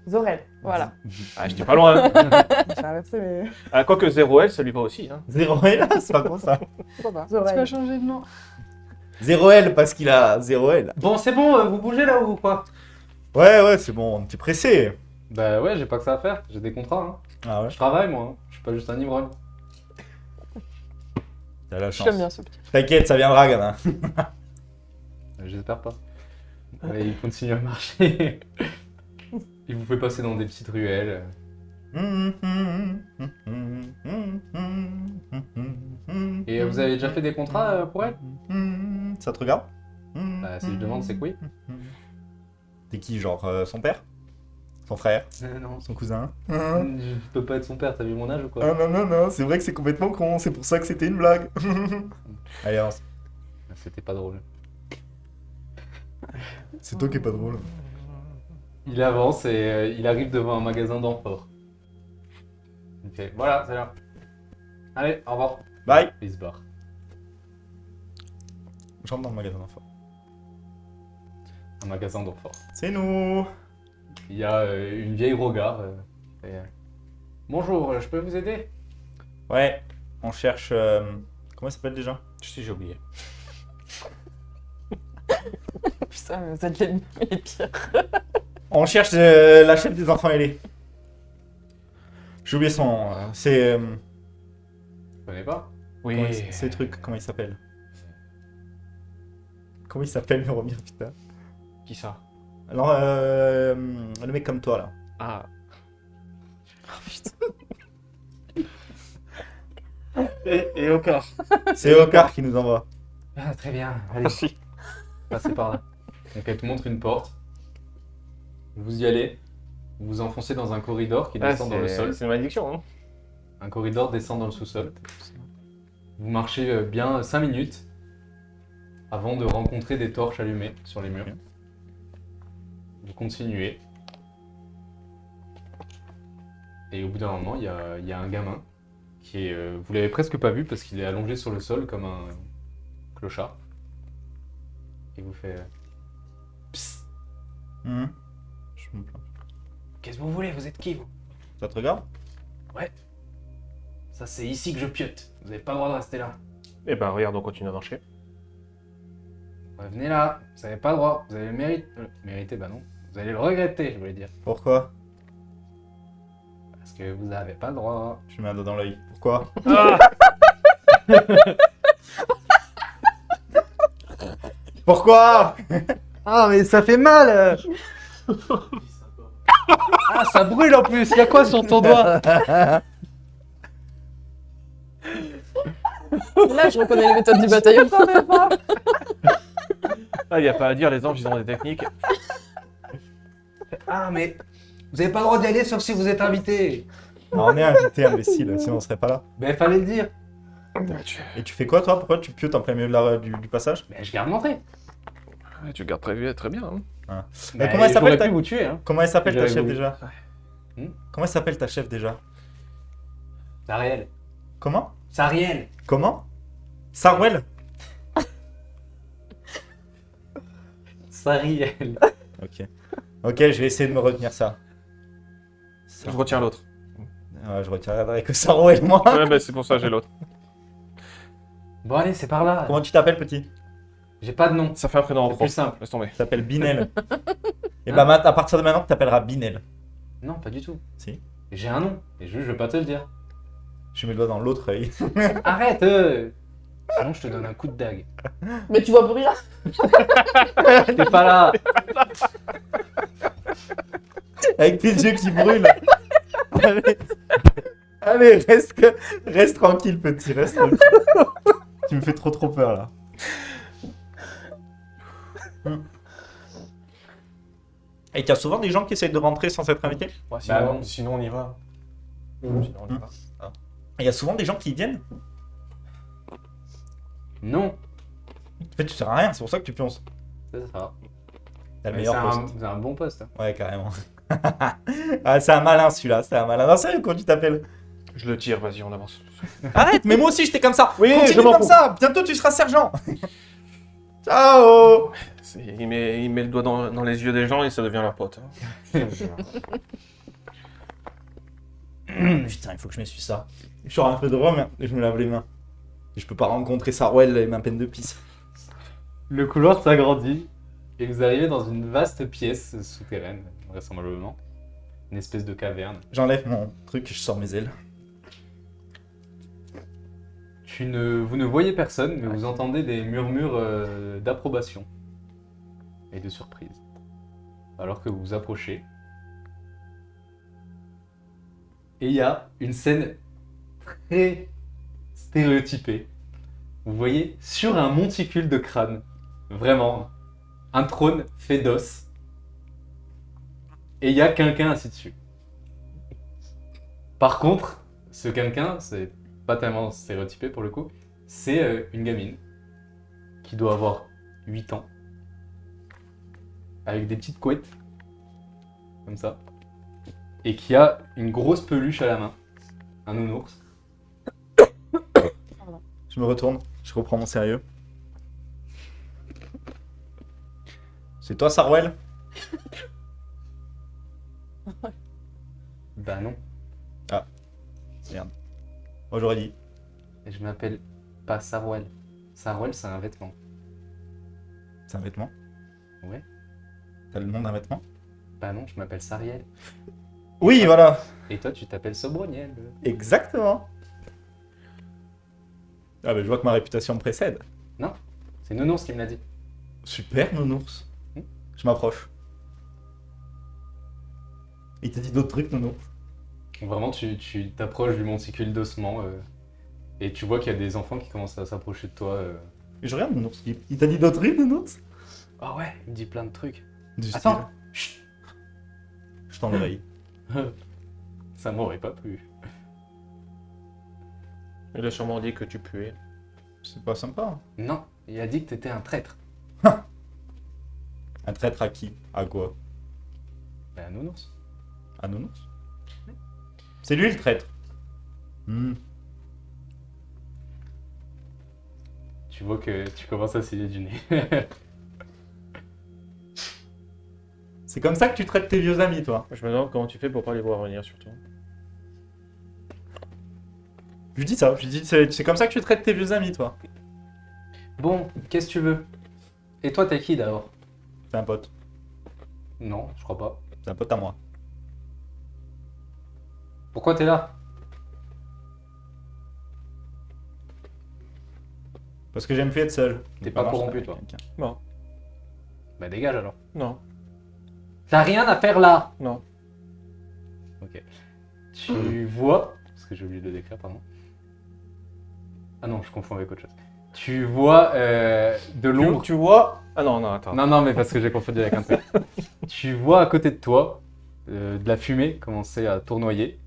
[SPEAKER 2] Zorel, voilà.
[SPEAKER 1] Ah, j'étais pas loin. Hein.
[SPEAKER 2] J'ai inversé, mais.
[SPEAKER 1] Ah, quoique 0 L, ça lui va aussi. Hein.
[SPEAKER 6] 0L, c'est pas bon ça.
[SPEAKER 2] Pourquoi pas?
[SPEAKER 7] Tu vas
[SPEAKER 2] Zorel.
[SPEAKER 7] changer de nom.
[SPEAKER 6] 0L parce qu'il a 0L.
[SPEAKER 4] Bon, c'est bon, vous bougez là ou quoi?
[SPEAKER 6] Ouais, c'est bon, t'es pressé.
[SPEAKER 4] Bah ouais, j'ai pas que ça à faire, j'ai des contrats. Hein.
[SPEAKER 6] Ah ouais,
[SPEAKER 4] Je travaille moi, hein. Je suis pas juste un ivrogne.
[SPEAKER 6] t'as la
[SPEAKER 5] Je
[SPEAKER 6] chance.
[SPEAKER 5] l'aime bien ce petit.
[SPEAKER 6] T'inquiète, ça viendra, gamin.
[SPEAKER 4] J'espère pas. Et il continue à marcher. Il vous fait passer dans des petites ruelles. Et vous avez déjà fait des contrats pour elle?
[SPEAKER 6] Ça te regarde?
[SPEAKER 4] Bah, si je demande, c'est que oui.
[SPEAKER 6] T'es qui, genre son père? Son frère?
[SPEAKER 4] Non,
[SPEAKER 6] Son cousin?
[SPEAKER 4] je peux pas être son père, t'as vu mon âge ou quoi?
[SPEAKER 6] Ah non, c'est vrai que c'est complètement con, c'est pour ça que c'était une blague. Allez, avance.
[SPEAKER 4] C'était pas drôle.
[SPEAKER 6] C'est toi qui est pas drôle.
[SPEAKER 4] Il avance et il arrive devant un magasin d'amphores. Il fait voilà, c'est là. Allez, au revoir.
[SPEAKER 6] Bye.
[SPEAKER 4] Et il se barre.
[SPEAKER 6] J'entre dans le magasin d'enfants.
[SPEAKER 4] Un magasin d'amphores.
[SPEAKER 6] C'est nous.
[SPEAKER 4] Il y a une vieille Rogar. Bonjour, je peux vous aider?
[SPEAKER 6] Ouais, on cherche... Comment il s'appelle déjà?
[SPEAKER 1] Je sais, j'ai oublié.
[SPEAKER 5] Putain, mais vous êtes les pires.
[SPEAKER 6] On cherche la chef des enfants ailés. J'ai oublié son nom. C'est...
[SPEAKER 4] Je connais pas.
[SPEAKER 1] Oui.
[SPEAKER 6] Ces trucs, comment il s'appelle? Comment il s'appelle, Miromir, putain?
[SPEAKER 1] Qui ça?
[SPEAKER 6] Alors, le mec comme toi, là.
[SPEAKER 1] Ah. Et Okar.
[SPEAKER 6] C'est Okar qui nous envoie.
[SPEAKER 4] Ah, très bien. Allez,
[SPEAKER 1] Merci.
[SPEAKER 4] passez par là. Donc elle te montre une porte. Vous y allez. Vous vous enfoncez dans un corridor qui descend dans le sol.
[SPEAKER 1] C'est une malédiction. Hein.
[SPEAKER 4] Un corridor descend dans le sous-sol. Vous marchez bien 5 minutes avant de rencontrer des torches allumées sur les murs. Vous continuez. Et au bout d'un moment, il y a un gamin qui est... vous l'avez presque pas vu parce qu'il est allongé sur le sol comme un clochard. Et vous fait... Psst,
[SPEAKER 6] Je me plains.
[SPEAKER 4] qu'est-ce que vous voulez? Vous êtes qui, vous?
[SPEAKER 6] Ça te regarde?
[SPEAKER 4] Ouais. Ça, c'est ici que je piote. Vous avez pas le droit de rester là.
[SPEAKER 1] Eh ben, regarde, on continue à marcher.
[SPEAKER 4] Ouais, venez là. Vous avez pas le droit. Vous avez le mérite... mérité, bah non. Vous allez le regretter, je voulais dire.
[SPEAKER 6] Pourquoi?
[SPEAKER 4] Parce que vous avez pas le droit.
[SPEAKER 6] Je mets un doigt dans l'œil. Pourquoi? Pourquoi? Ah, mais ça fait mal!
[SPEAKER 4] Ah, ça brûle en plus. Y'a quoi sur ton doigt?
[SPEAKER 5] Là, je reconnais les méthodes du bataillon.
[SPEAKER 1] Ah, y a pas à dire, les anges, ils ont des techniques.
[SPEAKER 4] Ah, mais vous avez pas le droit d'y aller sauf si vous êtes invité.
[SPEAKER 6] Non, on est invité, imbécile, sinon on serait pas là.
[SPEAKER 4] Ben, fallait le dire.
[SPEAKER 6] Et tu fais quoi, toi? Pourquoi tu piotes en plein milieu de du passage?
[SPEAKER 4] Ben, je garde l'entrée.
[SPEAKER 1] Tu gardes très bien. Hein.
[SPEAKER 6] Mais comment elle s'appelle,
[SPEAKER 4] J'aurais
[SPEAKER 6] ta...
[SPEAKER 4] pu vous tuer, hein.
[SPEAKER 6] Comment elle s'appelle ta
[SPEAKER 4] J'aurais
[SPEAKER 6] chef
[SPEAKER 4] voulu.
[SPEAKER 6] déjà? Comment elle s'appelle ta chef déjà?
[SPEAKER 4] Sariel.
[SPEAKER 6] Comment?
[SPEAKER 4] Sariel.
[SPEAKER 6] Comment? Sarwell?
[SPEAKER 4] Sariel.
[SPEAKER 6] Ok. Ok, je vais essayer de me retenir ça.
[SPEAKER 1] Je retiens l'autre.
[SPEAKER 6] Ouais, je retiendrai que Sarwell, moi.
[SPEAKER 1] Ouais, bah c'est pour ça que j'ai l'autre.
[SPEAKER 4] Bon, allez, c'est par là.
[SPEAKER 6] Comment tu t'appelles, petit?
[SPEAKER 4] J'ai pas de nom.
[SPEAKER 1] Ça fait un prénom en
[SPEAKER 4] C'est
[SPEAKER 1] pro.
[SPEAKER 4] plus simple.
[SPEAKER 1] Laisse tomber.
[SPEAKER 6] Tu t'appelles Binel. Et bah à partir de maintenant, tu t'appelleras Binel.
[SPEAKER 4] Non, pas du tout.
[SPEAKER 6] Si.
[SPEAKER 4] J'ai un nom. Et je vais pas te le dire.
[SPEAKER 6] Je mets le doigt dans l'autre œil.
[SPEAKER 4] Arrête Sinon, je te donne un coup de dague.
[SPEAKER 2] Mais tu vois plus rien.
[SPEAKER 4] T'es pas là.
[SPEAKER 6] Avec tes yeux qui brûlent. Allez, allez reste tranquille, petit. Reste tranquille. Tu me fais trop peur là. Et il y a souvent des gens qui essayent de rentrer sans être invités.
[SPEAKER 1] Ouais,
[SPEAKER 4] Bah
[SPEAKER 1] sinon,
[SPEAKER 4] non.
[SPEAKER 1] sinon, on y va. Sinon, on y va.
[SPEAKER 6] Et il y a souvent des gens qui viennent.
[SPEAKER 4] Non.
[SPEAKER 6] En fait, tu sers à rien, c'est pour ça que tu pionces.
[SPEAKER 4] C'est ça.
[SPEAKER 6] T'as le
[SPEAKER 4] Mais
[SPEAKER 6] meilleur poste.
[SPEAKER 4] c'est un bon poste. Hein.
[SPEAKER 6] Ouais, carrément. Ah, c'est un malin celui-là, c'est un malin. Non, sérieux, comment tu t'appelles?
[SPEAKER 1] Je le tire, vas-y, on avance.
[SPEAKER 6] Arrête, mais moi aussi j'étais comme ça.
[SPEAKER 1] Oui,
[SPEAKER 6] Continue
[SPEAKER 1] je m'en
[SPEAKER 6] comme
[SPEAKER 1] fous.
[SPEAKER 6] ça. Bientôt tu seras sergent. Ciao.
[SPEAKER 1] Il met le doigt dans les yeux des gens et ça devient leur pote. hein.
[SPEAKER 6] Putain, il faut que je m'essuie ça. Je sors un peu de rhum et je me lave les mains. Et je peux pas rencontrer Sarwell et ma peine de pisse.
[SPEAKER 4] Le couloir s'agrandit et vous arrivez dans une vaste pièce souterraine, vraisemblablement. Une espèce de caverne.
[SPEAKER 6] J'enlève mon truc et je sors mes ailes.
[SPEAKER 4] Vous ne voyez personne, mais vous entendez des murmures d'approbation et de surprise. Alors que vous vous approchez. Et il y a une scène très stéréotypée. Vous voyez sur un monticule de crâne, vraiment, un trône fait d'os. Et il y a quelqu'un assis dessus. Par contre, ce quelqu'un, c'est pas tellement stéréotypé pour le coup, c'est une gamine qui doit avoir 8 ans, avec des petites couettes, comme ça, et qui a une grosse peluche à la main, un nounours.
[SPEAKER 6] Je me retourne, je reprends mon sérieux. C'est toi Sarwell?
[SPEAKER 4] Bah non,
[SPEAKER 6] Moi j'aurais dit.
[SPEAKER 4] et je m'appelle pas Sarwell. Sarwell, c'est un vêtement.
[SPEAKER 6] C'est un vêtement?
[SPEAKER 4] Ouais.
[SPEAKER 6] T'as le nom d'un vêtement?
[SPEAKER 4] Bah non, je m'appelle Sariel.
[SPEAKER 6] Oui, voilà.
[SPEAKER 4] Et toi, tu t'appelles Sobroniel.
[SPEAKER 6] Exactement. Ah bah je vois que ma réputation me précède.
[SPEAKER 4] C'est Nounours qui me l'a dit.
[SPEAKER 6] Super, nounours. Je m'approche. Il t'a dit d'autres trucs, nounours?
[SPEAKER 4] Vraiment, tu t'approches du monticule d'ossement et tu vois qu'il y a des enfants qui commencent à s'approcher de toi.
[SPEAKER 6] Et je regarde, nounours. Il t'a dit d'autres trucs, nounours?
[SPEAKER 4] Ah ouais, il me dit plein de trucs.
[SPEAKER 6] Du
[SPEAKER 4] Attends, chut.
[SPEAKER 6] style, je tends l'oreille.
[SPEAKER 4] Ça m'aurait pas plu.
[SPEAKER 1] Il a sûrement dit que tu puais.
[SPEAKER 6] C'est pas sympa.
[SPEAKER 4] Non, il a dit que t'étais un traître.
[SPEAKER 6] Un traître à qui? À quoi?
[SPEAKER 4] Ben, Nounours.
[SPEAKER 6] À nounours? C'est lui le traître.
[SPEAKER 4] Tu vois que tu commences à saigner du nez.
[SPEAKER 6] C'est comme ça que tu traites tes vieux amis, toi?
[SPEAKER 1] Je me demande comment tu fais pour pas les voir venir, surtout.
[SPEAKER 6] Je dis ça, je dis c'est comme ça que tu traites tes vieux amis, toi?
[SPEAKER 4] Bon, qu'est-ce que tu veux? Et toi, t'es qui d'abord?
[SPEAKER 6] C'est un pote.
[SPEAKER 4] Non, je crois pas.
[SPEAKER 6] C'est un pote à moi.
[SPEAKER 4] Pourquoi t'es là?
[SPEAKER 6] Parce que j'aime plus être seul.
[SPEAKER 4] T'es pas corrompu, toi.
[SPEAKER 1] Non.
[SPEAKER 4] Bah dégage alors.
[SPEAKER 1] Non.
[SPEAKER 4] T'as rien à faire là.
[SPEAKER 1] Non.
[SPEAKER 4] Ok. Tu vois... Parce que j'ai oublié de le décrire, pardon. Ah non, je confonds avec autre chose. Tu vois de l'ombre...
[SPEAKER 1] Tu vois... Ah non, non, attends.
[SPEAKER 4] Non, mais parce que j'ai confondu avec un truc. Tu vois à côté de toi de la fumée commencer à tournoyer.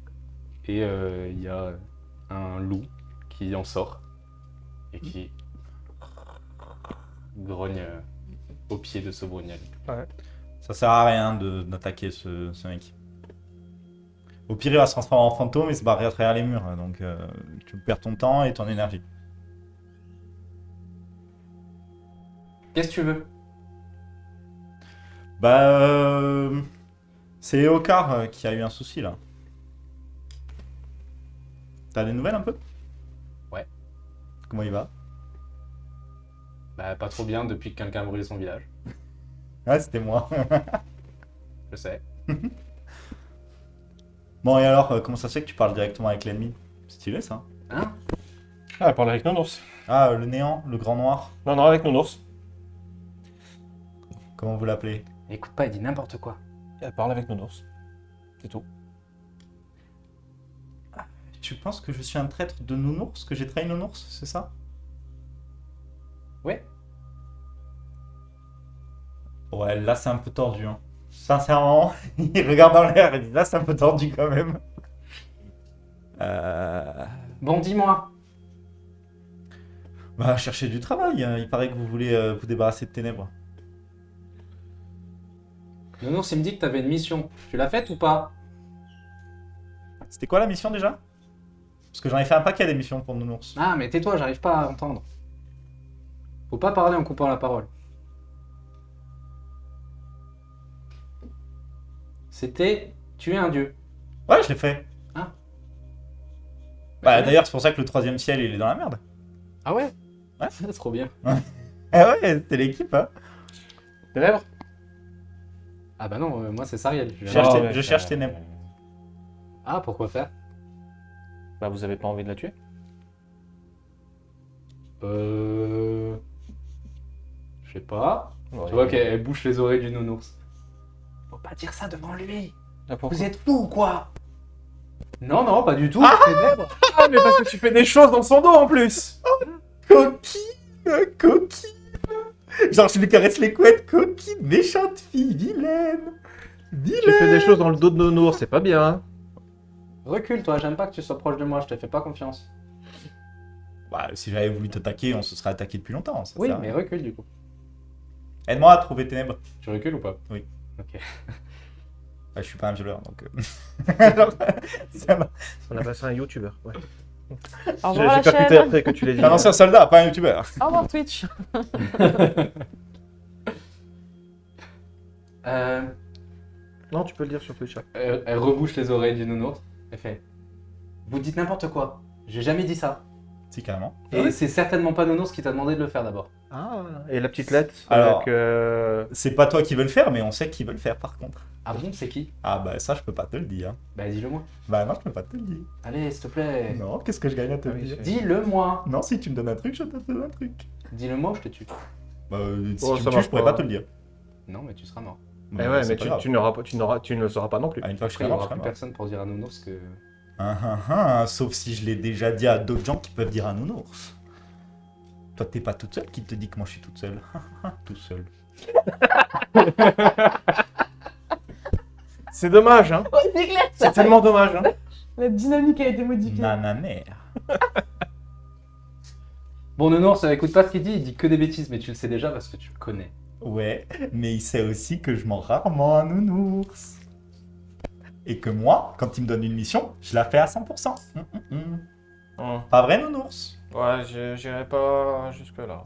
[SPEAKER 4] Et il y a un loup qui en sort. Et qui grogne au pied de Sobroniel.
[SPEAKER 6] Ça sert à rien d'attaquer ce mec. Au pire, il va se transformer en fantôme et se barrer à travers les murs. Donc, tu perds ton temps et ton énergie.
[SPEAKER 4] Qu'est-ce que tu veux?
[SPEAKER 6] Bah, c'est Okar qui a eu un souci là. T'as des nouvelles un peu?
[SPEAKER 4] Ouais.
[SPEAKER 6] Comment il va?
[SPEAKER 4] Bah, pas trop bien depuis que quelqu'un a brûlé son village.
[SPEAKER 6] Ouais, c'était moi.
[SPEAKER 4] Je sais.
[SPEAKER 6] Bon, et alors, comment ça se fait que tu parles directement avec l'ennemi? Stylé, ça.
[SPEAKER 4] Hein?
[SPEAKER 1] Ah, elle parle avec Nounours.
[SPEAKER 6] Ah, le néant, le grand noir.
[SPEAKER 1] Non, non, avec Nounours.
[SPEAKER 6] Comment vous l'appelez?
[SPEAKER 4] Écoute pas, il dit n'importe quoi.
[SPEAKER 1] Elle parle avec Nounours. C'est tout.
[SPEAKER 6] Tu penses que je suis un traître de Nounours? Que j'ai trahi Nounours, c'est ça?
[SPEAKER 4] Ouais.
[SPEAKER 6] Ouais, là, c'est un peu tordu, hein. Sincèrement, il regarde dans l'air et dit là, c'est un peu tordu quand même.
[SPEAKER 4] Bon, dis-moi.
[SPEAKER 6] Bah, chercher du travail. Il paraît que vous voulez vous débarrasser de ténèbres.
[SPEAKER 4] Nounours, il me dit que t'avais une mission. Tu l'as faite ou pas?
[SPEAKER 6] C'était quoi la mission déjà? Parce que j'en ai fait un paquet des missions pour Nounours.
[SPEAKER 4] Ah, mais tais-toi, j'arrive pas à entendre. Faut pas parler en coupant la parole. C'était tuer un dieu.
[SPEAKER 6] Ouais, je l'ai fait.
[SPEAKER 4] Ah.
[SPEAKER 6] Bah, d'ailleurs, c'est pour ça que le troisième ciel, il est dans la merde.
[SPEAKER 4] Ah ouais?
[SPEAKER 6] Ouais.
[SPEAKER 4] C'est trop bien.
[SPEAKER 6] Ah ouais, c'était l'équipe, hein.
[SPEAKER 1] Ténèbres?
[SPEAKER 4] Ah bah non, moi c'est Sariel.
[SPEAKER 6] Je cherche,
[SPEAKER 1] Ah, ouais,
[SPEAKER 6] je cherche ténèbres.
[SPEAKER 4] Ah, pourquoi faire?
[SPEAKER 1] Bah, vous avez pas envie de la tuer?
[SPEAKER 4] Je sais pas.
[SPEAKER 1] Ouais.
[SPEAKER 4] Tu vois qu'elle bouche les oreilles du Nounours. Faut pas dire ça devant lui.
[SPEAKER 1] Ah, pourquoi?
[SPEAKER 4] Vous êtes fous ou quoi? Non, non, pas du tout. Ténèbres.
[SPEAKER 1] Ah, mais parce que tu fais des choses dans son dos en plus!
[SPEAKER 6] Coquine, coquine. Genre, je lui caresse les couettes. Coquine, méchante fille, vilaine.
[SPEAKER 1] Tu fais des choses dans le dos de Nounours, c'est pas bien.
[SPEAKER 4] Recule, toi, j'aime pas que tu sois proche de moi, je te fais pas confiance.
[SPEAKER 6] Bah, si j'avais voulu t'attaquer, on se serait attaqué depuis longtemps. Ça
[SPEAKER 4] Oui,
[SPEAKER 6] sert à
[SPEAKER 4] mais
[SPEAKER 6] rien.
[SPEAKER 4] recule du coup.
[SPEAKER 6] Aide-moi à trouver ténèbres.
[SPEAKER 4] Tu recules ou pas?
[SPEAKER 6] Oui.
[SPEAKER 4] Ok.
[SPEAKER 6] Bah, je suis pas un violeur, donc... Alors, ça va.
[SPEAKER 1] On a passé un youtubeur, ouais.
[SPEAKER 5] Au
[SPEAKER 1] J'ai
[SPEAKER 5] revoir la
[SPEAKER 1] percuté
[SPEAKER 5] chaîne.
[SPEAKER 1] après que tu l'aies dit.
[SPEAKER 6] Un ancien soldat, pas un youtubeur.
[SPEAKER 5] Au revoir Twitch.
[SPEAKER 1] Non, tu peux le dire sur Twitch.
[SPEAKER 4] Elle rebouche les oreilles du Nounours. Elle fait: vous dites n'importe quoi. J'ai jamais dit ça.
[SPEAKER 6] Si, carrément.
[SPEAKER 4] Et c'est certainement pas Nounours qui t'a demandé de le faire d'abord.
[SPEAKER 1] Ah, et la petite lettre
[SPEAKER 6] Alors-
[SPEAKER 1] avec...
[SPEAKER 6] C'est pas toi qui veux le faire, mais on sait qui veut le faire, par contre.
[SPEAKER 4] Ah bon, c'est qui?
[SPEAKER 6] Ah bah, ça, je peux pas te le dire.
[SPEAKER 4] Bah dis-le-moi.
[SPEAKER 6] Bah non, je peux pas te le dire.
[SPEAKER 4] Allez, s'il te plaît.
[SPEAKER 6] Non, qu'est-ce que je gagne à te
[SPEAKER 1] Ah
[SPEAKER 6] le
[SPEAKER 1] oui,
[SPEAKER 6] dire?
[SPEAKER 1] c'est-
[SPEAKER 4] Dis-le-moi.
[SPEAKER 6] Non, si tu me donnes un truc, je te donne un truc.
[SPEAKER 4] Dis-le-moi ou je te tue.
[SPEAKER 6] Bah, si
[SPEAKER 1] Oh,
[SPEAKER 6] tu
[SPEAKER 1] ça
[SPEAKER 6] me tues,
[SPEAKER 1] marche
[SPEAKER 6] je pourrais
[SPEAKER 1] pas.
[SPEAKER 6] pas te le dire.
[SPEAKER 4] Non, mais tu seras mort.
[SPEAKER 1] Eh
[SPEAKER 6] Bah,
[SPEAKER 1] ouais,
[SPEAKER 6] c'est
[SPEAKER 1] mais
[SPEAKER 6] pas grave.
[SPEAKER 1] tu ne le sauras pas non plus.
[SPEAKER 6] Ah, une fois que je
[SPEAKER 4] Après,
[SPEAKER 6] serai
[SPEAKER 4] il y
[SPEAKER 6] mort,
[SPEAKER 4] aura
[SPEAKER 6] je serai
[SPEAKER 4] plus
[SPEAKER 6] mort.
[SPEAKER 4] personne pour dire à Nounours que...
[SPEAKER 6] Sauf si je l'ai déjà dit à d'autres gens qui peuvent dire à Nounours. Toi, t'es pas toute seule qui te dit que moi je suis toute seule. Tout seul.
[SPEAKER 1] C'est dommage, hein.
[SPEAKER 2] Ouais, c'est clair, ça.
[SPEAKER 1] C'est tellement dommage, hein.
[SPEAKER 2] La dynamique a été modifiée.
[SPEAKER 6] Nananère.
[SPEAKER 4] Bon, Nounours, écoute pas ce qu'il dit que des bêtises, mais tu le sais déjà parce que tu le connais.
[SPEAKER 6] Ouais, mais il sait aussi que je mens rarement à Nounours. Et que moi, quand il me donne une mission, je la fais à 100%. Pas vrai, Nounours?
[SPEAKER 1] Ouais, j'irai pas jusque-là.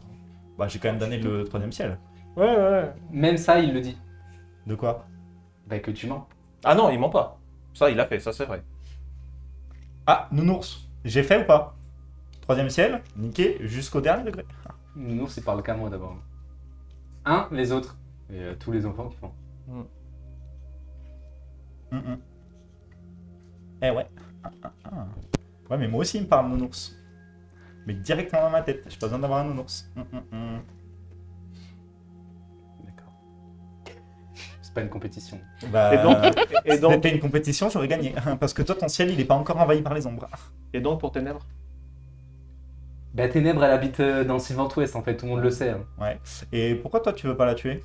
[SPEAKER 6] Bah, j'ai quand même donné le troisième ciel.
[SPEAKER 1] Ouais, ouais.
[SPEAKER 4] Même ça, il le dit.
[SPEAKER 6] De quoi?
[SPEAKER 4] Bah que tu mens.
[SPEAKER 1] Ah non, il ment pas. Ça, il l'a fait, ça c'est vrai.
[SPEAKER 6] Ah, Nounours, j'ai fait ou pas? Troisième ciel, niqué jusqu'au dernier degré.
[SPEAKER 4] Nounours, il parle qu'à moi d'abord. Les autres. Et tous les enfants qui font.
[SPEAKER 6] Eh ouais. Ouais, mais moi aussi, il me parle Nounours. Mais directement dans ma tête. J'ai pas besoin d'avoir un Nounours.
[SPEAKER 4] D'accord. C'est pas une compétition.
[SPEAKER 6] Bah,
[SPEAKER 1] Et
[SPEAKER 6] si
[SPEAKER 1] donc,
[SPEAKER 6] c'était une compétition, j'aurais gagné. Parce que toi, ton ciel, il est pas encore envahi par les ombres.
[SPEAKER 1] et donc pour Ténèbres?
[SPEAKER 4] Bah Ténèbres, elle habite dans Sylvant Ouest, en fait, tout le monde le sait. Hein.
[SPEAKER 6] Ouais. Et pourquoi toi, tu veux pas la tuer?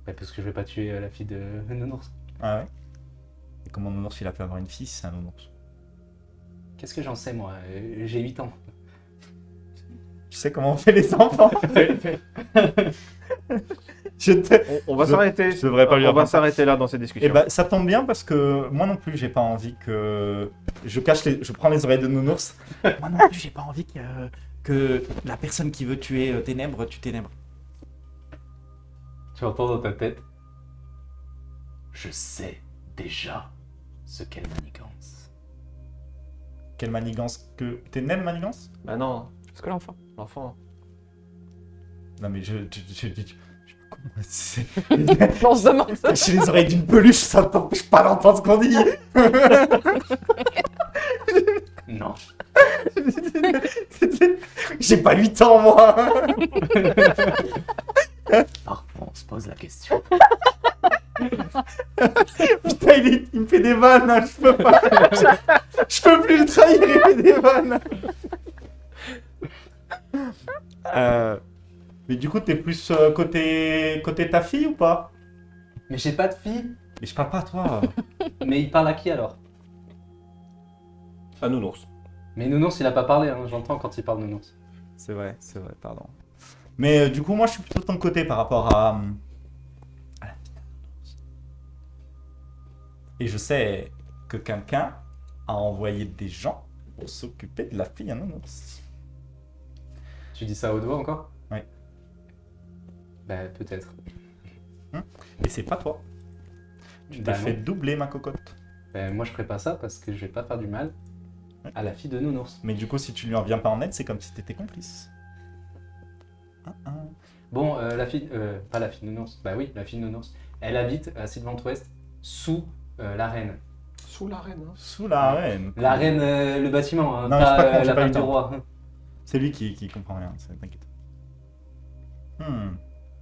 [SPEAKER 4] Bah parce que je vais pas tuer la fille de Nounours.
[SPEAKER 6] Ah ouais. Et comment Nounours, il a pu avoir une fille, c'est un Nounours?
[SPEAKER 4] Qu'est-ce que j'en sais, moi? J'ai 8 ans.
[SPEAKER 6] Tu sais comment on fait les enfants? Je te...
[SPEAKER 1] On va
[SPEAKER 6] Je-
[SPEAKER 1] s'arrêter.
[SPEAKER 6] je devrais pas lui
[SPEAKER 1] On va
[SPEAKER 6] apprendre.
[SPEAKER 1] s'arrêter là dans cette discussion.
[SPEAKER 6] Eh ben, ça tombe bien parce que moi non plus, j'ai pas envie que je prends les oreilles de Nounours. Moi non plus, j'ai pas envie que la personne qui veut tuer Ténèbres tue Ténèbres.
[SPEAKER 4] Tu entends dans ta tête? Je sais déjà ce qu'elle manigance.
[SPEAKER 6] Quelle manigance que Ténèbres manigance?
[SPEAKER 1] Bah non,
[SPEAKER 5] Parce que l'enfant.
[SPEAKER 1] l'enfant.
[SPEAKER 6] Non mais je c'est-
[SPEAKER 5] On se demande.
[SPEAKER 6] Cacher les oreilles d'une peluche, ça t'empêche pas d'entendre ce qu'on dit.
[SPEAKER 4] Non.
[SPEAKER 6] J'ai pas 8 ans, moi.
[SPEAKER 4] Parfois, on se pose la question.
[SPEAKER 6] Putain, il me fait des vannes, hein, je peux pas. Je peux plus le trahir, il fait des vannes. Mais du coup, t'es plus côté ta fille ou pas?
[SPEAKER 4] Mais j'ai pas de fille.
[SPEAKER 6] Mais je parle pas à toi.
[SPEAKER 4] Mais il parle à qui alors?
[SPEAKER 1] À Nounours.
[SPEAKER 4] Mais Nounours, il a pas parlé, hein. J'entends quand il parle Nounours.
[SPEAKER 6] C'est vrai, pardon. Mais du coup, moi, je suis plutôt de ton côté par rapport à la fille. Et je sais que quelqu'un a envoyé des gens pour s'occuper de la fille à Nounours.
[SPEAKER 4] Tu dis ça à haute voix encore?
[SPEAKER 6] Oui.
[SPEAKER 4] Bah, peut-être.
[SPEAKER 6] Et c'est pas toi. Tu t'es
[SPEAKER 4] Bah,
[SPEAKER 6] fait
[SPEAKER 4] non.
[SPEAKER 6] doubler ma cocotte.
[SPEAKER 4] Bah, moi, je ferai pas ça parce que je vais pas faire du mal à la fille de Nounours.
[SPEAKER 6] Mais du coup, si tu lui en viens pas en aide, c'est comme si t'étais complice.
[SPEAKER 4] Bon, la fille... pas la fille de Nounours. Bah oui, la fille de Nounours. Elle habite à Sylvant-Ouest sous l'arène.
[SPEAKER 1] Sous l'arène. Hein.
[SPEAKER 6] Sous la reine.
[SPEAKER 4] L'arène, le bâtiment, hein,
[SPEAKER 6] Non, mais je sais pas
[SPEAKER 4] pas
[SPEAKER 6] comment, j'ai
[SPEAKER 4] la
[SPEAKER 6] pas eu
[SPEAKER 4] femme
[SPEAKER 6] le
[SPEAKER 4] du
[SPEAKER 6] temps.
[SPEAKER 4] roi.
[SPEAKER 6] C'est lui qui comprend rien, t'inquiète.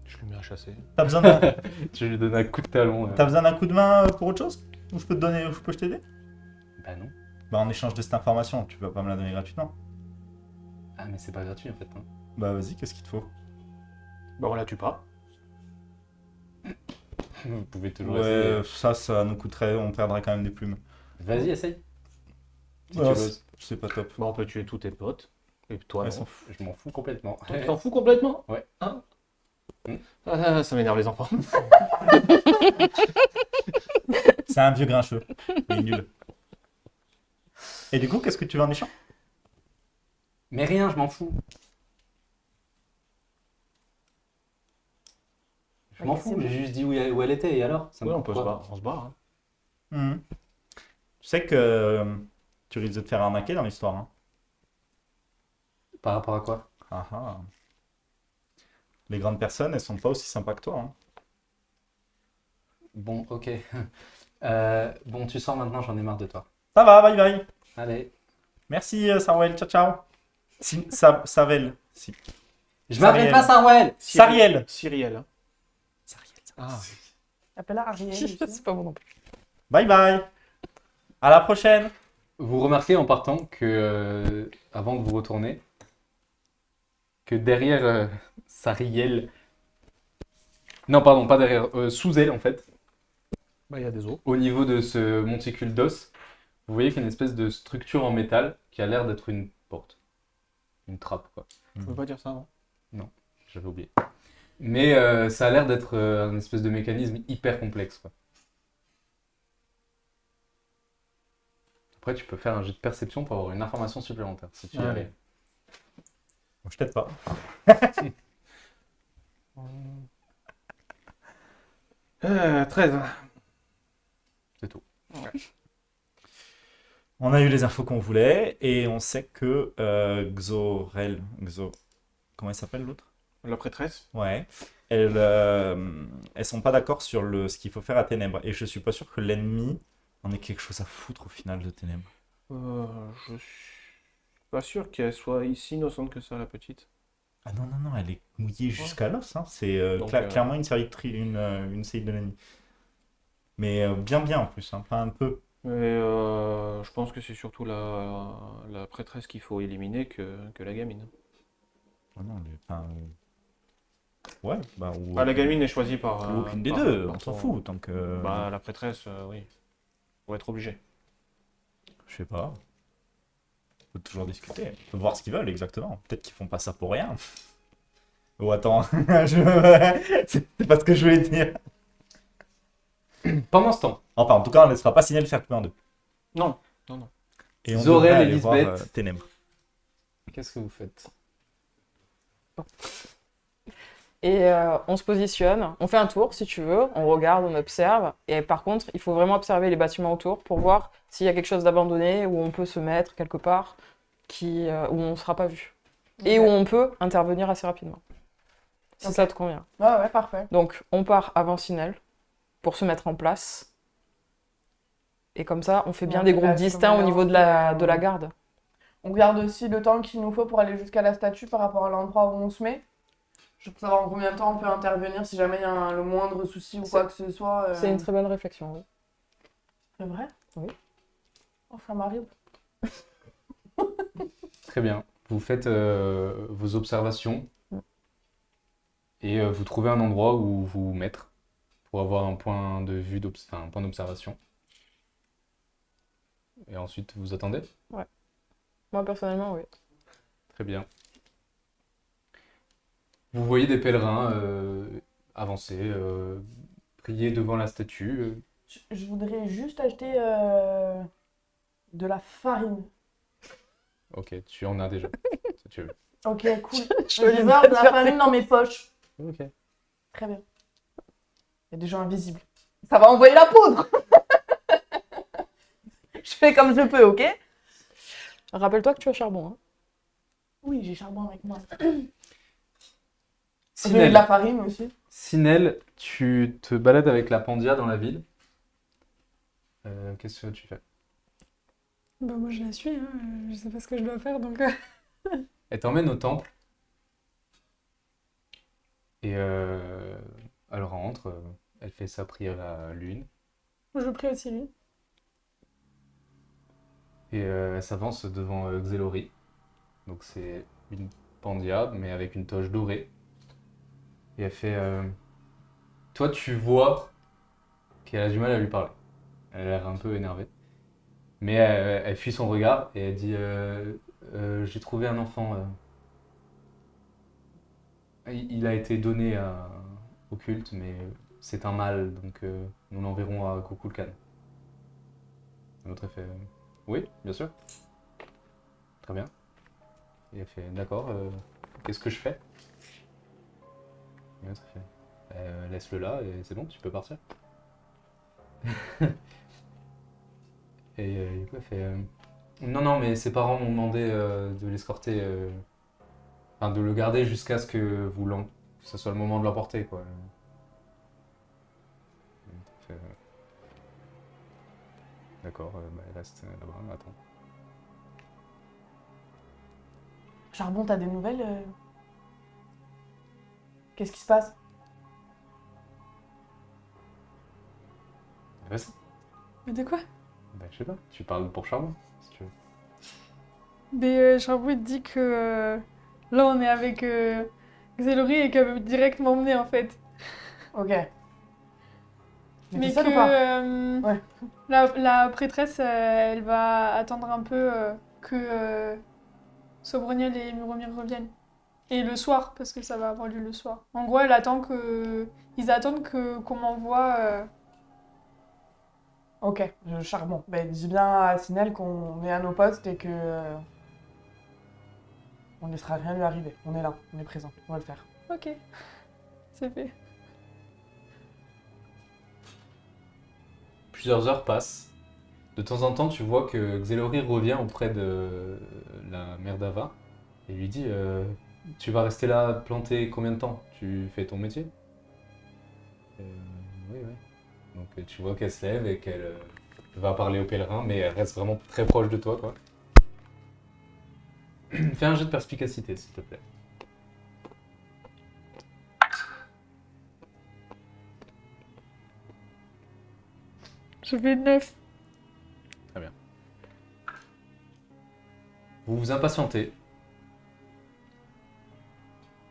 [SPEAKER 1] Je lui mets à chasser.
[SPEAKER 6] T'as besoin d'un
[SPEAKER 4] Tu lui donnes un coup de talon.
[SPEAKER 6] t'as besoin d'un coup de main pour autre chose? Ou je peux te donner, ou je peux t'aider?
[SPEAKER 4] Bah non.
[SPEAKER 6] Bah en échange de cette information, tu vas pas me la donner gratuitement.
[SPEAKER 4] Ah, mais c'est pas gratuit en fait. Hein.
[SPEAKER 6] Bah vas-y, qu'est-ce qu'il te faut?
[SPEAKER 1] Bah on la tue pas.
[SPEAKER 4] Vous pouvez toujours
[SPEAKER 6] Ouais,
[SPEAKER 4] essayer.
[SPEAKER 6] ça nous coûterait, on perdrait quand même des plumes.
[SPEAKER 4] Vas-y, essaye. Si
[SPEAKER 6] Ouais,
[SPEAKER 4] tu oses.
[SPEAKER 6] C'est pas top.
[SPEAKER 1] Bah on peut tuer tous tes potes. Et toi,
[SPEAKER 6] Ouais,
[SPEAKER 1] non.
[SPEAKER 6] s'en fout.
[SPEAKER 4] Je m'en fous complètement.
[SPEAKER 1] Toi, tu t'en fous complètement?
[SPEAKER 4] Ouais.
[SPEAKER 1] Hein
[SPEAKER 4] Hmm.
[SPEAKER 1] Ça m'énerve les enfants.
[SPEAKER 6] C'est un vieux grincheux. Il est nul. Et du coup, qu'est-ce que tu veux en échange?
[SPEAKER 4] Mais rien, je m'en fous. Je m'en
[SPEAKER 2] Ok,
[SPEAKER 4] fous,
[SPEAKER 2] c'est bon.
[SPEAKER 4] j'ai juste dit où elle était et alors ça me
[SPEAKER 1] Ouais, on peut
[SPEAKER 4] coûte
[SPEAKER 1] se
[SPEAKER 4] quoi
[SPEAKER 1] barrer. On se barre. Hein.
[SPEAKER 6] Tu sais que tu risques de te faire arnaquer dans l'histoire. Hein.
[SPEAKER 4] Par rapport à quoi?
[SPEAKER 6] Ah ah. Les grandes personnes, elles sont pas aussi sympas que toi. Hein.
[SPEAKER 4] Bon, ok. Bon, tu sors maintenant, j'en ai marre de toi.
[SPEAKER 6] Ça va, bye bye.
[SPEAKER 4] Allez.
[SPEAKER 6] Merci Sarwell, ciao ciao. Savel. Si.
[SPEAKER 4] Je m'appelle
[SPEAKER 6] Sariel.
[SPEAKER 4] pas Sarwell.
[SPEAKER 6] Sariel.
[SPEAKER 1] Cyriel. Hein. Ah.
[SPEAKER 2] Appelle-la Ariel.
[SPEAKER 5] C'est pas bon non plus.
[SPEAKER 6] Bye bye. À la prochaine.
[SPEAKER 4] Vous remarquez en partant que, avant de vous retourner, que derrière Sariel... Non, pardon, pas derrière, sous elle en fait,
[SPEAKER 1] Bah il y a des os.
[SPEAKER 4] au niveau de ce monticule d'os, vous voyez qu'il y a une espèce de structure en métal qui a l'air d'être une porte. Une trappe, quoi.
[SPEAKER 1] Tu peux pas dire ça, non?
[SPEAKER 4] J'avais oublié. Mais ça a l'air d'être un espèce de mécanisme hyper complexe, quoi. Après, tu peux faire un jet de perception pour avoir une information supplémentaire, si tu y
[SPEAKER 1] Ouais.
[SPEAKER 4] arrives.
[SPEAKER 6] Bon, je t'aide pas.
[SPEAKER 1] 13.
[SPEAKER 4] C'est tout.
[SPEAKER 6] On a eu les infos qu'on voulait et on sait que comment elle s'appelle l'autre?
[SPEAKER 1] La prêtresse?
[SPEAKER 6] Ouais. Elles sont pas d'accord sur ce qu'il faut faire à Ténèbres. Et je suis pas sûr que l'ennemi en ait quelque chose à foutre au final de Ténèbres.
[SPEAKER 1] Je suis pas sûr qu'elle soit si innocente que ça, la petite.
[SPEAKER 6] Ah non, non, non, elle est mouillée jusqu'à l'os. Hein. C'est
[SPEAKER 1] Donc,
[SPEAKER 6] clairement une série une série de l'ennemi. Mais bien en plus, hein, pas un peu.
[SPEAKER 1] Mais je pense que c'est surtout la prêtresse qu'il faut éliminer que la gamine.
[SPEAKER 6] Ah non, ouais, bah ou,
[SPEAKER 1] Ah, la gamine est choisie par...
[SPEAKER 6] ou aucune des
[SPEAKER 1] par-
[SPEAKER 6] deux,
[SPEAKER 1] par
[SPEAKER 6] on s'en
[SPEAKER 1] son-
[SPEAKER 6] fout. Tant que.
[SPEAKER 1] Bah, la prêtresse, oui. Faut être obligé.
[SPEAKER 6] Je sais pas. On peut toujours discuter. On peut voir ce qu'ils veulent exactement. Peut-être qu'ils font pas ça pour rien. Oh attends, c'est pas ce que je voulais dire.
[SPEAKER 4] Pendant ce temps,
[SPEAKER 6] Enfin, en tout cas, on ne laissera pas signer le faire plus en deux.
[SPEAKER 1] Non.
[SPEAKER 6] Et on
[SPEAKER 4] Zorel
[SPEAKER 6] devrait
[SPEAKER 4] et
[SPEAKER 6] aller voir
[SPEAKER 4] Lisbeth.
[SPEAKER 6] Ténèbres.
[SPEAKER 4] qu'est-ce que vous faites?
[SPEAKER 5] Et on se positionne, on fait un tour si tu veux, on regarde, on observe. Et par contre, il faut vraiment observer les bâtiments autour pour voir s'il y a quelque chose d'abandonné, où on peut se mettre quelque part, où on ne sera pas vu. Et où on peut intervenir assez rapidement. Si ça te convient.
[SPEAKER 2] Ouais, parfait.
[SPEAKER 5] Donc, on part avant Sinel pour se mettre en place. Et comme ça, on fait bien
[SPEAKER 2] Ouais,
[SPEAKER 5] des groupes
[SPEAKER 2] là,
[SPEAKER 5] distincts au niveau de la garde.
[SPEAKER 2] On garde aussi le temps qu'il nous faut pour aller jusqu'à la statue par rapport à l'endroit où on se met. Je peux savoir en combien de temps on peut intervenir si jamais il y a le moindre souci ou quoi que ce soit.
[SPEAKER 5] C'est une très bonne réflexion, oui.
[SPEAKER 2] C'est vrai?
[SPEAKER 5] Oui.
[SPEAKER 2] Oh, ça m'arrive.
[SPEAKER 4] Très bien. Vous faites vos observations et vous trouvez un endroit où vous mettre pour avoir un point de vue, un point d'observation. Et ensuite, vous attendez?
[SPEAKER 5] Moi, personnellement, oui.
[SPEAKER 4] Très bien. Vous voyez des pèlerins avancer, prier devant la statue.
[SPEAKER 2] Je voudrais juste acheter de la farine.
[SPEAKER 4] Ok, tu en as déjà, si tu veux.
[SPEAKER 2] Ok, cool.
[SPEAKER 5] Je
[SPEAKER 2] Je vais voir de la farine dans mes poches.
[SPEAKER 4] Ok.
[SPEAKER 2] Très bien. Il y a des gens invisibles. Ça va envoyer la poudre. Je fais comme je peux, ok?
[SPEAKER 5] Rappelle-toi que tu as charbon. Hein.
[SPEAKER 2] Oui, j'ai charbon avec moi. J'ai de
[SPEAKER 4] Sinel,
[SPEAKER 2] la farine aussi.
[SPEAKER 4] Sinel, tu te balades avec la Pandia dans la ville. Qu'est-ce que tu fais?
[SPEAKER 7] Bah moi je la suis, hein. Je sais pas ce que je dois faire donc.
[SPEAKER 4] Elle t'emmène au temple. Et elle rentre, elle fait sa prière à lune.
[SPEAKER 7] Je prie aussi lui.
[SPEAKER 4] Et elle s'avance devant Xelori. Donc c'est une Pandia, mais avec une toge dorée. Et elle fait... Toi, tu vois qu'elle a du mal à lui parler. Elle a l'air un peu énervée. Mais elle fuit son regard et elle dit j'ai trouvé un enfant. Il a été donné au culte, mais c'est un mâle, donc nous l'enverrons à Kukulkan. L'autre, elle fait oui, bien sûr. Très bien. Et elle fait d'accord, qu'est-ce que je fais? Et l'autre, elle fait laisse-le là et c'est bon, tu peux partir. Et du coup, elle fait non, non, mais ses parents m'ont demandé de l'escorter, enfin de le garder jusqu'à ce que que ce soit le moment de l'emporter, quoi. Elle fait, d'accord, bah, elle reste là-bas, attends.
[SPEAKER 2] Charbon, t'as des nouvelles Qu'est-ce qui se passe?
[SPEAKER 4] Vas-y.
[SPEAKER 7] Mais de quoi?
[SPEAKER 4] Bah, je sais pas, tu parles pour Charbon, si tu veux.
[SPEAKER 7] Mais Charbon il te dit que là on est avec Xelori et qu'elle veut direct m'emmener en fait.
[SPEAKER 2] Ok. Mais
[SPEAKER 7] Mais
[SPEAKER 2] t'es seule
[SPEAKER 7] que
[SPEAKER 2] ou pas? Ouais.
[SPEAKER 7] la prêtresse elle va attendre un peu que Sobroniel et Muromir reviennent. Et le soir, parce que ça va avoir lieu le soir. En gros, elle attend que. Ils attendent qu'on m'envoie.
[SPEAKER 2] Ok, charbon. Ben, dis bien à Sinel qu'on est à nos postes et que on ne laissera rien lui arriver. On est là, on est présent, on va le faire.
[SPEAKER 7] Ok, c'est fait.
[SPEAKER 4] Plusieurs heures passent. De temps en temps, tu vois que Xelori revient auprès de la mère d'Ava et lui dit tu vas rester là planté combien de temps? Tu fais ton métier? Oui, oui. Donc tu vois qu'elle se lève et qu'elle va parler au pèlerin, mais elle reste vraiment très proche de toi, quoi. Fais un jet de perspicacité, s'il te plaît.
[SPEAKER 7] Je fais 9.
[SPEAKER 4] Vous vous impatientez.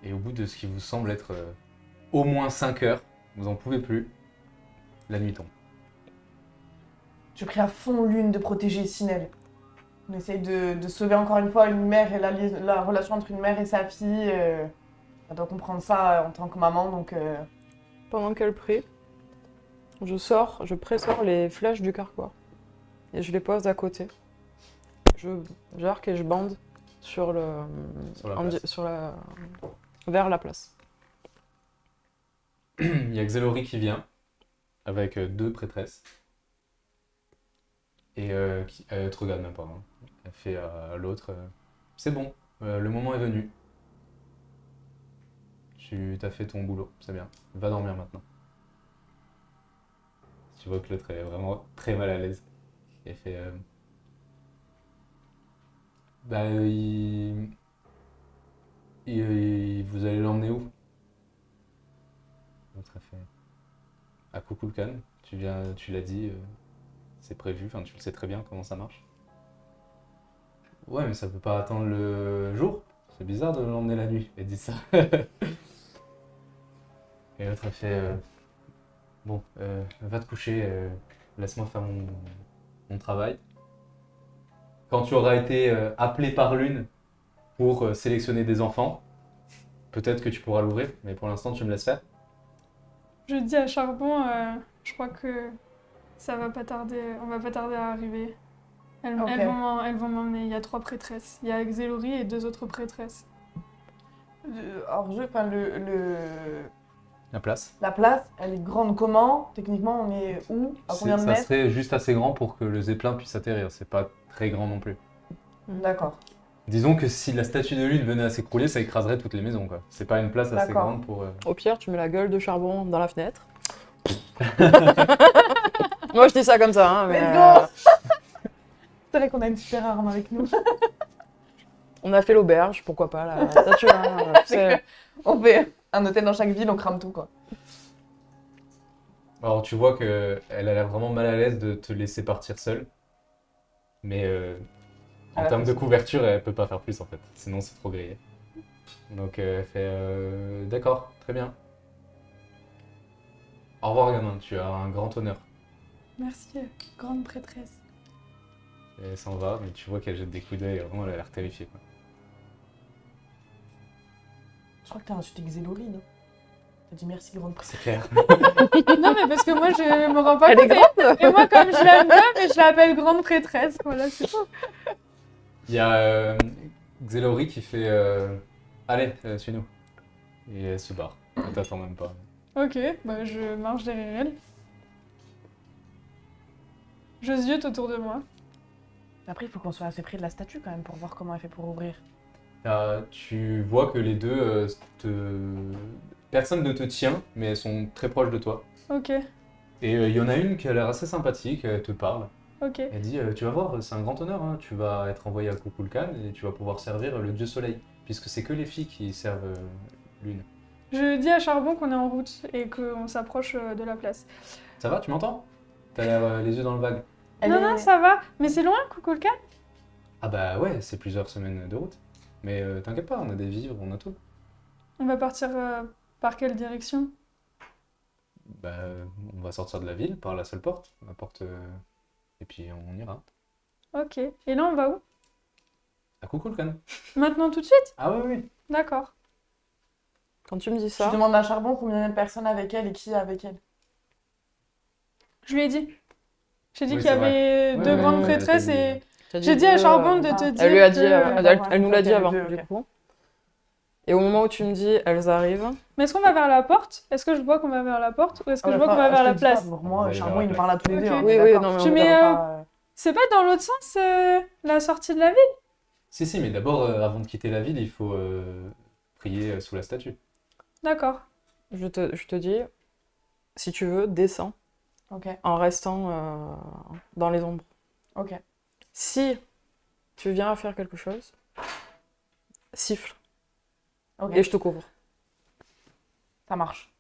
[SPEAKER 4] Et au bout de ce qui vous semble être au moins 5 heures, vous en pouvez plus, la nuit tombe.
[SPEAKER 2] Je prie à fond Lune de protéger Sinel. On essaye de sauver encore une fois une mère et la relation entre une mère et sa fille. Elle doit comprendre ça en tant que maman, donc...
[SPEAKER 5] Pendant qu'elle prie, je pressors les flèches du carquois. Et je les pose à côté. Je j'arque et je bande sur vers la place.
[SPEAKER 4] Il y a Xelori qui vient avec 2 prêtresses. Et elle te regarde même pas, hein. Elle fait à l'autre c'est bon, le moment est venu. tu t'as fait ton boulot, c'est bien. Va dormir maintenant. Tu vois que l'autre est vraiment très mal à l'aise. Il fait... Bah, vous allez l'emmener où? L'autre a fait... À Kukulkan. Tu l'as dit, c'est prévu, enfin tu le sais très bien comment ça marche. Ouais, mais ça peut pas attendre le jour. C'est bizarre de l'emmener la nuit. Elle dit ça. Et l'autre a fait... Bon, va te coucher, laisse-moi faire mon travail. Quand tu auras été appelé par l'une pour sélectionner des enfants, peut-être que tu pourras l'ouvrir, mais pour l'instant tu me laisses faire.
[SPEAKER 7] Je dis à Charbon, je crois que ça va pas tarder, on va pas tarder à arriver. Elles
[SPEAKER 2] Ok.
[SPEAKER 7] elles vont m'emmener. Il y a 3 prêtresses. Il y a Xelori et 2 autres prêtresses.
[SPEAKER 2] Hors-jeu, enfin,
[SPEAKER 4] La place.
[SPEAKER 2] la place, elle est grande comment? Techniquement, on est où? À combien de
[SPEAKER 4] Ça
[SPEAKER 2] mètres?
[SPEAKER 4] serait juste assez grand pour que le zeppelin puisse atterrir. C'est pas très grand non plus.
[SPEAKER 2] D'accord.
[SPEAKER 4] Disons que si la statue de lune venait à s'écrouler, ça écraserait toutes les maisons, quoi. C'est pas une place assez
[SPEAKER 2] D'accord.
[SPEAKER 4] grande pour...
[SPEAKER 5] Au pire, tu mets la gueule de Charbon dans la fenêtre. Moi, je dis ça comme ça, hein, mais
[SPEAKER 2] Let's go. C'est vrai qu'on a une super arme avec nous.
[SPEAKER 5] on a fait l'auberge, pourquoi pas, la statue. Hein, c'est-
[SPEAKER 2] On fait un hôtel dans chaque ville, on crame tout, quoi.
[SPEAKER 4] Alors tu vois que elle a l'air vraiment mal à l'aise de te laisser partir seule. Mais en
[SPEAKER 2] Elle a
[SPEAKER 4] termes
[SPEAKER 2] fait
[SPEAKER 4] de
[SPEAKER 2] ça.
[SPEAKER 4] couverture, elle peut pas faire plus en fait. Sinon c'est trop grillé. Donc elle fait d'accord, très bien. Au revoir gamin, tu as un grand honneur.
[SPEAKER 7] Merci, grande prêtresse.
[SPEAKER 4] Et elle s'en va, mais tu vois qu'elle jette des coups d'œil, vraiment elle a l'air terrifiée, quoi.
[SPEAKER 2] Je crois que t'as insulté Xelori, non? T'as dit merci, grande princesse.
[SPEAKER 4] C'est clair.
[SPEAKER 7] Non, mais parce que moi, je me rends pas
[SPEAKER 5] Elle est
[SPEAKER 7] compte.
[SPEAKER 5] grande.
[SPEAKER 7] Et moi, comme je l'aime bien, mais je l'appelle grande prêtresse. Voilà, c'est tout.
[SPEAKER 4] Il y a Xelori qui fait allez, suis-nous. Et elle se barre. Elle t'attend même pas.
[SPEAKER 7] Ok, bah je marche derrière elle. Je ziote autour de moi.
[SPEAKER 2] Après, il faut qu'on soit assez près de la statue quand même pour voir comment elle fait pour ouvrir.
[SPEAKER 4] Tu vois que les deux, personne ne te tient, mais elles sont très proches de toi.
[SPEAKER 7] Ok,
[SPEAKER 4] Et il y en a une qui a l'air assez sympathique, elle te parle.
[SPEAKER 7] ok.
[SPEAKER 4] Elle dit tu vas voir, c'est un grand honneur, hein. Tu vas être envoyé à Kukulkan et tu vas pouvoir servir le dieu soleil, puisque c'est que les filles qui servent l'une.
[SPEAKER 7] Je dis à Charbon qu'on est en route et qu'on s'approche de la place.
[SPEAKER 4] Ça va, tu m'entends? T'as l'air les yeux dans le vague.
[SPEAKER 7] Non, ça va. Mais c'est loin, Kukulkan?
[SPEAKER 4] Ah bah ouais, c'est plusieurs semaines de route. Mais t'inquiète pas, on a des vivres, on a tout.
[SPEAKER 7] On va partir par quelle direction?
[SPEAKER 4] Bah on va sortir de la ville par la seule porte, la porte... et puis on ira.
[SPEAKER 7] Ok. Et là, on va où?
[SPEAKER 4] À Kukulkan.
[SPEAKER 7] Maintenant, tout de suite?
[SPEAKER 4] Ah oui, oui.
[SPEAKER 7] D'accord.
[SPEAKER 5] Quand tu me dis
[SPEAKER 2] Je
[SPEAKER 5] ça,
[SPEAKER 2] demande à Charbon combien de personnes avec elle et qui est avec elle.
[SPEAKER 7] Je lui ai dit. J'ai dit
[SPEAKER 4] Oui,
[SPEAKER 7] qu'il y
[SPEAKER 4] c'est vrai.
[SPEAKER 7] avait
[SPEAKER 4] Ouais,
[SPEAKER 7] 2
[SPEAKER 4] ouais,
[SPEAKER 7] grandes
[SPEAKER 4] ouais,
[SPEAKER 7] prêtresses
[SPEAKER 4] t'as dit.
[SPEAKER 7] et...
[SPEAKER 5] t'as
[SPEAKER 7] J'ai
[SPEAKER 5] dit
[SPEAKER 7] dit à
[SPEAKER 5] deux,
[SPEAKER 7] Charbon de
[SPEAKER 2] ah.
[SPEAKER 7] te dire
[SPEAKER 5] Elle lui a dit,
[SPEAKER 7] que-
[SPEAKER 5] elle nous l'a dit
[SPEAKER 2] Ok,
[SPEAKER 5] avant,
[SPEAKER 2] les deux,
[SPEAKER 5] du
[SPEAKER 2] ok.
[SPEAKER 5] coup. Et au moment où tu me dis, elles arrivent,
[SPEAKER 7] Mais est-ce qu'on va vers la porte? Est-ce que je vois qu'on va vers la porte? Ou est-ce que je vois qu'on va vers la place?
[SPEAKER 2] Pour
[SPEAKER 4] On va
[SPEAKER 2] moi,
[SPEAKER 4] aller
[SPEAKER 2] Charbon,
[SPEAKER 4] vers la
[SPEAKER 2] il nous
[SPEAKER 4] place.
[SPEAKER 2] parle à tous les
[SPEAKER 7] Ok.
[SPEAKER 2] deux. hein,
[SPEAKER 5] Oui,
[SPEAKER 2] d'accord.
[SPEAKER 5] non, mais
[SPEAKER 7] Tu
[SPEAKER 5] on
[SPEAKER 7] mets,
[SPEAKER 5] verra
[SPEAKER 2] pas,
[SPEAKER 7] C'est pas dans l'autre sens, la sortie de la ville?
[SPEAKER 4] Si, mais d'abord, avant de quitter la ville, il faut prier sous la statue.
[SPEAKER 7] D'accord.
[SPEAKER 5] je te dis, si tu veux, descends
[SPEAKER 2] Ok,
[SPEAKER 5] en restant dans les ombres.
[SPEAKER 2] ok.
[SPEAKER 5] Si tu viens à faire quelque chose, siffle
[SPEAKER 2] Ok,
[SPEAKER 5] et je te couvre.
[SPEAKER 2] ça marche.